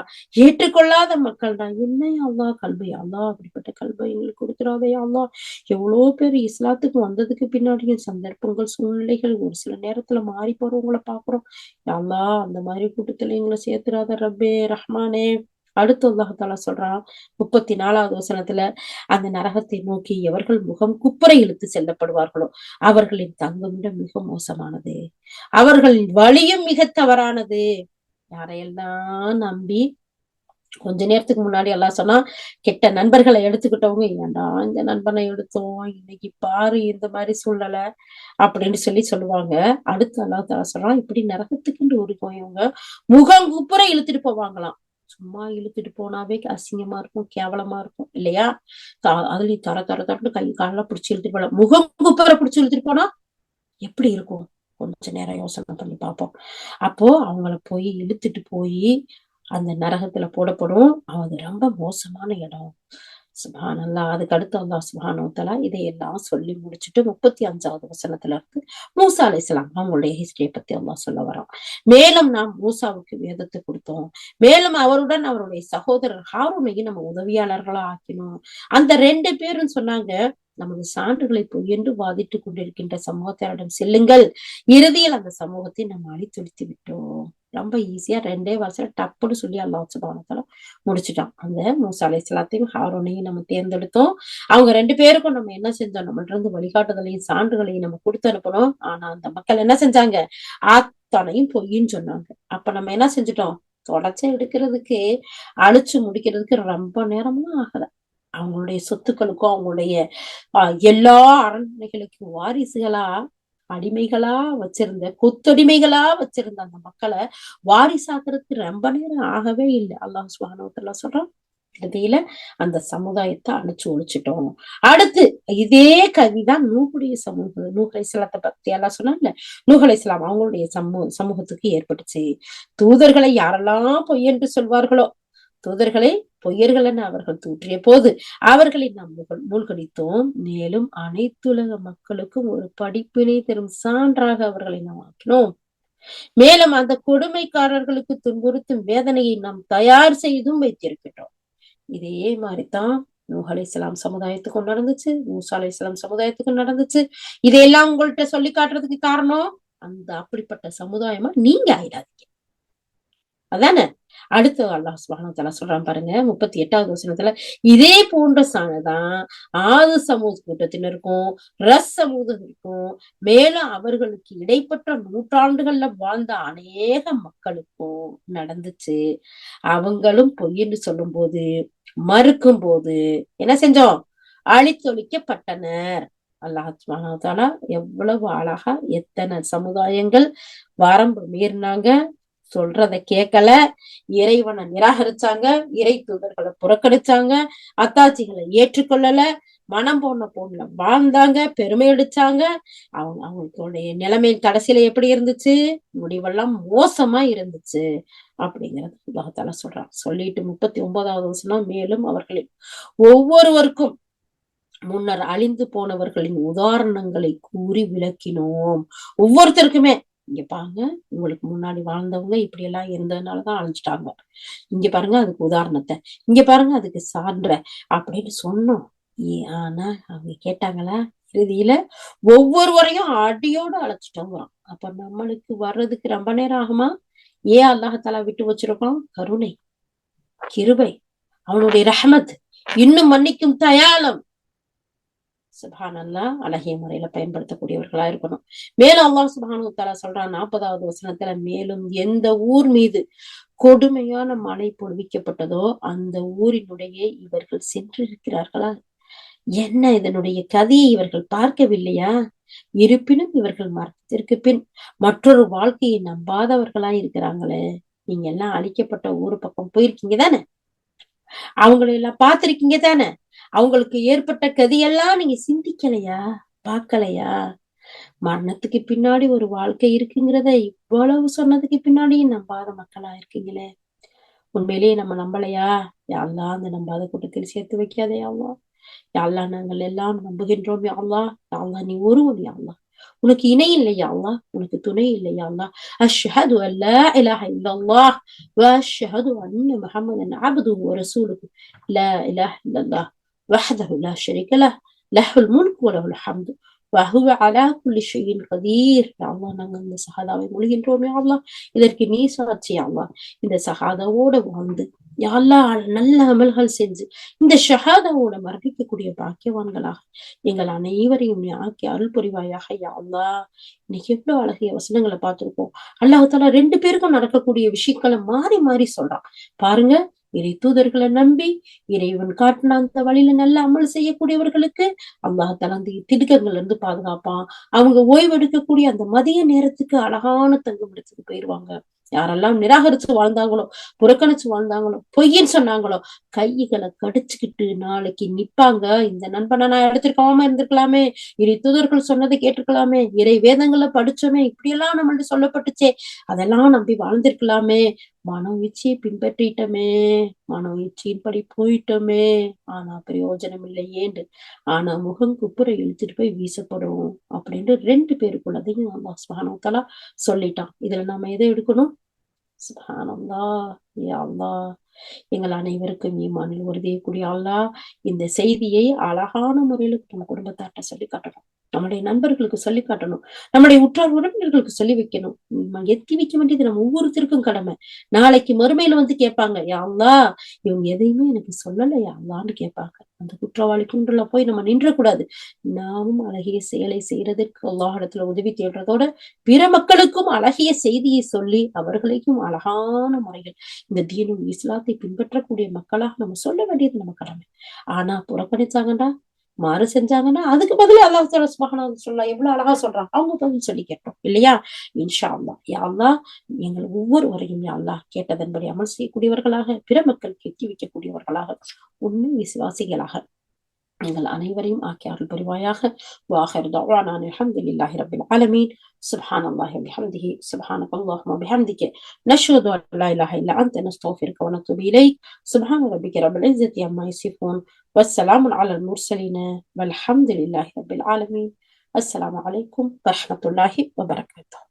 ஏற்றுக்கொள்ளாத மக்கள்டா. என்ன அல்லாஹ் கல்வி, அல்லாஹ் அப்படிப்பட்ட கல்வி எங்களுக்கு கொடுத்துடாதே அல்லாஹ். எவ்வளவு பேர் இஸ்லாத்துக்கு வந்ததுக்கு பின்னாடியும் சந்தர்ப்பங்கள், சூழ்நிலைகள் ஒரு சில நேரத்துல மாறி போறவங்களை பாக்குறோம். அல்லாஹ் அந்த மாதிரி கூட்டத்துல எங்களை சேர்த்துடாத ரப்பே ரஹ்மானே. அடுத்து அல்லாஹ் தஆலா சொல்றான் 34வது வசனத்துல, அந்த நரகத்தை நோக்கி எவர்கள் முகம் குப்புற இழுத்து செல்லப்படுவார்களோ அவர்களின் தங்குமிடம் மிக மோசமானது, அவர்களின் வழியும் மிக தவறானது. யாரையெல்லாம் நம்பி கொஞ்ச நேரத்துக்கு முன்னாடி எல்லாம் சொன்னா கெட்ட நண்பர்களை எடுத்துக்கிட்டவங்க, ஏன்டா இந்த நண்பனை எடுத்தோம், இன்னைக்கு பாரு இந்த மாதிரி சூழ்நிலை அப்படின்னு சொல்லுவாங்க. அடுத்து அல்லாஹ் தஆலா சொல்றான், இப்படி நரகத்துக்குன்னு ஒரு இவங்க முகம் குப்புற இழுத்துட்டு போவாங்களாம். சும்மா இழுத்துட்டு போனாவே அசிங்கமா இருக்கும், கேவலமா இருக்கும் இல்லையா? அதுலயும் தர தர தரன்னு கை காலெல்லாம் பிடிச்சு இழுத்துட்டு போல, முகம் குப்புற பிடிச்சு இழுத்துட்டு போனா எப்படி இருக்கும்? கொஞ்ச நேரம் யோசனை பண்ணி பார்ப்போம். அப்போ அவங்கள போய் இழுத்துட்டு போய் அந்த நரகத்துல போடப்படும். அது ரொம்ப மோசமான இடம். சுப்ஹானல்லாஹ். அதுக்கு அடுத்து அல்லாஹ் சுப்ஹானஹு வ தஆலா இதையெல்லாம் சொல்லி முடிச்சுட்டு 35வது வசனத்துல இருந்து மூசா அலைஹிஸ்ஸலாம் அவங்களுடைய ஹிஸ்டரியை பத்தி அல்லாஹ் சொல்ல வரான். மேலும் நாம் மூசாவுக்கு வேதத்தை கொடுத்தோம். மேலும் அவருடன் அவருடைய சகோதரர் ஹாரூனையும் நம்ம உதவியாளர்களா ஆக்கினோம். அந்த 2 பேரும் சொன்னாங்க, நமது சான்றுகளை பொய்யென்று வாதிட்டுக் கொண்டிருக்கின்ற சமூகத்தாரிடம் செல்லுங்கள். இறுதியில் அந்த சமூகத்தை நம்ம அழித்தொழித்து விட்டோம். ரொம்ப ஈஸியா 2 வருஷம் டப்புன்னு சொல்லி அல்லாஹ் சுப்ஹானஹு வ தஆலா முடிச்சுட்டான். அந்த மூசா அலைஹிஸ்ஸலாத்தையும் ஹாரூனையும் நம்ம தேர்ந்தெடுத்தோம். அவங்க 2 பேருக்கும் நம்ம என்ன செஞ்சோம், நம்மள்ட்ட இருந்து வழிகாட்டுதலையும் சான்றுகளையும் நம்ம கொடுத்து அனுப்பணும். ஆனா அந்த மக்கள் என்ன செஞ்சாங்க, அத்தனையும் பொய்ன்னு சொன்னாங்க. அப்ப நம்ம என்ன செஞ்சுட்டோம், தொடச்ச எடுக்கிறதுக்கு அழிச்சு முடிக்கிறதுக்கு ரொம்ப நேரம்லாம் ஆகல. அவங்களுடைய சொத்துக்களுக்கும் அவங்களுடைய எல்லா அரண்மனைகளுக்கும் வாரிசுகளா அடிமைகளா வச்சிருந்த கொத்தடிமைகளா வச்சிருந்த அந்த மக்களை வாரிசாக்குறதுக்கு ரொம்ப நேரம் ஆகவே இல்லை. அல்லாஹ் சுப்ஹானஹு வ தஆலா சொல்றான், இறுதியில அந்த சமுதாயத்தை அழிச்சு ஒழிச்சிட்டோம். அடுத்து இதே கவிதான் நூஹுடைய சமூகம். நூஹ் அலைஹிஸ்ஸலாத்தை பத்தி எல்லாம் சொன்னாங்கல்ல, நூஹ் அலைஹிஸ்ஸலாம் அவங்களுடைய சமூகத்துக்கு ஏற்பட்டுச்சு. தூதர்களை யாரெல்லாம் பொய் என்று சொல்வார்களோ, தூதர்களை பொய்யர்கள் என அவர்கள் தூற்றிய போது அவர்களை நாம் மூழ்கடித்தோம். மேலும் அனைத்துலக மக்களுக்கும் ஒரு படிப்பினை தரும் சான்றாக அவர்களை நாம் ஆக்கினோம். மேலும் அந்த கொடுமைக்காரர்களுக்கு துன்புறுத்தும் வேதனையை நாம் தயார் செய்தும் வைத்திருக்கிறோம். இதே மாதிரிதான் நூஹ் அலைஹிஸ்ஸலாம் சமுதாயத்துக்கும் நடந்துச்சு, மூசா அலைஹிஸ்ஸலாம் சமுதாயத்துக்கும் நடந்துச்சு. இதையெல்லாம் உங்கள்கிட்ட சொல்லி காட்டுறதுக்கு காரணம், அந்த அப்படிப்பட்ட சமுதாயமா நீங்க ஆயிடாதீங்க, அதானே. அடுத்து அல்லாஹ் சுப்ஹானஹு வ தஆலா சொல்றான் பாருங்க, 38வது வசனத்துல, இதே போன்ற சாணதான் ஆது சமூக கூட்டத்தினருக்கும் ரஸ் சமூகத்திற்கும் மேலும் அவர்களுக்கு இடைப்பட்ட நூற்றாண்டுகள்ல வாழ்ந்த அநேக மக்களுக்கும் நடந்துச்சு. அவங்களும் பொய்ன்னு சொல்லும் போது மறுக்கும் போது என்ன செஞ்சோம், அழித்தொழிக்கப்பட்டனர். அல்லாஹ் சுப்ஹானஹு வ தஆலா எவ்வளவு அழகா எத்தனை சமுதாயங்கள் வரம்பு மீறினாங்க, சொல்றத கேட்கல, இறைவனை நிராகரிச்சாங்க, இறை தூதர்களை புறக்கணிச்சாங்க, அத்தாட்சிகளை ஏற்றுக்கொள்ளல, மனம் போன பொண்ணுல வாழ்ந்தாங்க, பெருமை அடிச்சாங்க. அவங்களுடைய நிலைமை கடைசியில எப்படி இருந்துச்சு, முடிவெல்லாம் மோசமா இருந்துச்சு அப்படிங்கிறது அல்லாஹ் தஆலா சொல்றான். சொல்லிட்டு 39வது வசனம், மேலும் அவர்களில் ஒவ்வொருவருக்கும் முன்னர் அழிந்து போனவர்களின் உதாரணங்களை கூறி விளக்கினோம். ஒவ்வொருத்தருக்குமே, இங்க பாருங்க, உங்களுக்கு முன்னாடி வாழ்ந்தவங்க இப்படி எல்லாம் இருந்ததுனாலதான் அழிஞ்சிட்டாங்க, இங்க பாருங்க அதுக்கு உதாரணத்தை, இங்க பாருங்க அதுக்கு சான்ற அப்படின்னு சொன்னோம். ஆனா அவங்க கேட்டாங்களா, இறுதியில ஒவ்வொருவரையும் அடியோடு அழைச்சிட்டோங்கிறான். அப்ப நம்மளுக்கு வர்றதுக்கு ரொம்ப நேரம் ஆகுமா? ஏன் அல்லாஹ் விட்டு வச்சிருக்கோம், கருணை, கிருபை, அவனுடைய ரஹ்மத், இன்னும் மன்னிக்கும் தயாளம். சுப்ஹானல்லாஹ், அழகிய முறையில பயன்படுத்தக்கூடியவர்களா இருக்கணும். மேலும் அல்லாஹ் சுப்ஹானஹு வ தஆலா சொல்றான் 40வது வசனத்துல, மேலும் எந்த ஊர் மீது கொடுமையான மழை பொழிவிக்கப்பட்டதோ அந்த ஊரினுடைய இவர்கள் சென்றிருக்கிறார்களா? என்ன இதனுடைய கதையை இவர்கள் பார்க்கவில்லையா? இருப்பினும் இவர்கள் மரணத்திற்கு பின் மற்றொரு வாழ்க்கையை நம்பாதவர்களா இருக்கிறாங்களே. நீங்க எல்லாம் அழிக்கப்பட்ட ஊரு பக்கம் போயிருக்கீங்க தானே, அவங்களை எல்லாம் பார்த்திருக்கீங்க தானே, அவங்களுக்கு ஏற்பட்ட கதியெல்லாம் நீங்க சிந்திக்கலையா, பார்க்கலையா? மரணத்துக்கு பின்னாடி ஒரு வாழ்க்கை இருக்குங்கிறத இவ்வளவு சொன்னதுக்கு பின்னாடியும் நம்பாத மக்களா இருக்கீங்களே. உண்மையிலேயே நம்ம நம்பலையா? யா அல்லாஹ், அந்த நம்பாத கூட்டத்தில் சேர்த்து வைக்காதே யா அல்லாஹ். யா அல்லாஹ், நாங்கள் எல்லாம் நம்புகின்றோம் யா அல்லாஹ். யா அல்லாஹ், நீ ஒருவன் யா அல்லாஹ், உனக்கு இணை இல்லை யா அல்லாஹ், உனக்கு துணை இல்லை யா அல்லாஹ். அஷ்ஹது அல்லா இலாஹ இல்லல்லாஹ் வ அஷ்ஹது அன்ன முஹம்மதன் அப்துஹு வ ரசூலுஹு லா இலாஹ இல்லல்லாஹ் வஹ்தஹு லா ஷரீக லஹ் லஹுல் முல்கு வ லஹுல் ஹம்து வஹுவ அலா குல்லி ஷைஇன் கதீர். யா அல்லாஹ், நாங்கள் இந்த ஷஹாதாவை மொழிகின்றோம் யா அல்லாஹ், இதற்கு நீ சாட்சி யா அல்லாஹ். இந்த ஷஹாதாவோட வாழ்ந்து யா அல்லாஹ் நல்ல அமல்கள் செஞ்சு இந்த ஷஹாதாவோட மரணிக்கக்கூடிய பாக்கியவான்களாக எங்கள் அனைவரையும் நீ ஆக்கி அருள் புரிவாயாக யா அல்லாஹ். இன்னைக்கு எவ்வளவு அழகிய வசனங்களை பார்த்திருக்கோம். அல்லாஹ் தஆலா 2 பேருக்கும் நடக்கக்கூடிய விஷயங்களை மாறி மாறி சொல்றான் பாருங்க. இறை தூதர்களை நம்பி இறைவன் காட்டின அந்த வழியில நல்ல அமல் செய்யக்கூடியவர்களுக்கு அல்லாஹ் தஆலா அந்த திடுக்கங்கள்ல இருந்து பாதுகாப்பான். அவங்க ஓய்வு எடுக்கக்கூடிய அந்த மதிய நேரத்துக்கு அழகான தங்குமிடத்துக்கு போயிருவாங்க. யாரெல்லாம் நிராகரிச்சு வாழ்ந்தாங்களோ, புறக்கணிச்சு வாழ்ந்தாங்களோ, பொய்ன்னு சொன்னாங்களோ, கைகளை கடிச்சுக்கிட்டு நாளைக்கு நிப்பாங்க. இந்த நண்பனை நான் எடுத்திருக்காம இருந்திருக்கலாமே, இறை தூதர்கள் சொன்னதை கேட்டிருக்கலாமே, இறை வேதங்களை படிச்சோமே, இப்படியெல்லாம் நம்மள்ட்ட சொல்லப்பட்டுச்சே, அதெல்லாம் நம்பி வாழ்ந்திருக்கலாமே, மனோ இச்சையை பின்பற்றிட்டோமே, மனோ இச்சையின்படி போயிட்டோமே, ஆனா பிரயோஜனம் இல்லையேண்டு, ஆனா முகம் குப்புற இழுத்துட்டு போய் வீசப்படும் அப்படின்னு 2 பேருக்குள்ளதையும் அல்லாஹ் சுப்ஹானஹு வ தஆலா சொல்லிட்டான். இதுல நாம எதை எடுக்கணும்? சுப்ஹானல்லாஹ், யா அல்லாஹ், எங்கள் அனைவருக்கும் ஈமானில் உறுதியக்கூடிய அல்லாஹ் இந்த செய்தியை அழகான முறையில நம்ம குடும்பத்தார்ட்ட சொல்லி காட்டணும். நம்முடைய நண்பர்களுக்கு சொல்லி காட்டணும். நம்முடைய உற்றார் உறவினர்களுக்கு சொல்லி வைக்கணும். எத்தி வைக்க வேண்டியது நம்ம ஒவ்வொருத்தருக்கும் கடமை. நாளைக்கு மறுமையில வந்து கேட்பாங்க, யா அல்லாஹ், இவங்க எதையுமே எனக்கு சொல்லல யா அல்லாஹ்ன்னு கேட்பாங்க. அந்த குற்றவாளி குன்றுல போய் நம்ம நின்றக்கூடாது. நாமும் அழகிய செயலை செய்யறதற்கு அல்லாஹ்விடத்துல உதவி தேடுறதோட பிற மக்களுக்கும் அழகிய செய்தியை சொல்லி அவர்களையும் அழகான முறையில் இந்த தீனுல் இஸ்லாத்தை பின்பற்றக்கூடிய மக்களாக நம்ம சொல்ல வேண்டியது நம்ம கடமை. ஆனா புறக்கணிச்சாங்கன்னா, மாறு செஞ்சாங்கன்னா, அதுக்கு பதிலா அல்லாஹ் தஆலா சுப்ஹானஹு வ தஆலா எவ்வளவு அழகா சொல்றான். அவங்க பதில் சொல்லி கேட்டோம் இல்லையா? இன்ஷா அல்லாஹ். யா அல்லாஹ், எங்கள் ஒவ்வொருவரையும் யா அல்லாஹ் கேட்டதன்படி அமல் செய்யக்கூடியவர்களாக, பிற மக்களுக்கு எத்தி வைக்கக்கூடியவர்களாக, உண்மை விசுவாசிகளாக எங்கள் அனைவரையும் ஆக்கி அருள் புரிவாயாக. வாஹிர் தஅவானா அல்ஹம்துலில்லாஹி ரப்பில் ஆலமீன். சுப்ஹானல்லாஹி வ பிஹம்திஹி, சுப்ஹானக அல்லாஹும்ம வ பிஹம்திக, நஷ்ஹது அன் லா இலாஹ இல்லா அன்த, நஸ்தக்ஃபிருக வ நத்தூபு இலைக். சுப்ஹான ரப்பிக ரப்பில் இஸ்ஸத்தி அம்மா யசிஃபூன், வஸ்ஸலாமுன் அலல் முர்ஸலீன, வல்ஹம்துலில்லாஹி ரப்பில் ஆலமீன். அஸ்ஸலாமு அலைக்கும் வ ரஹ்மத்துல்லாஹி வ பரகாத்துஹு.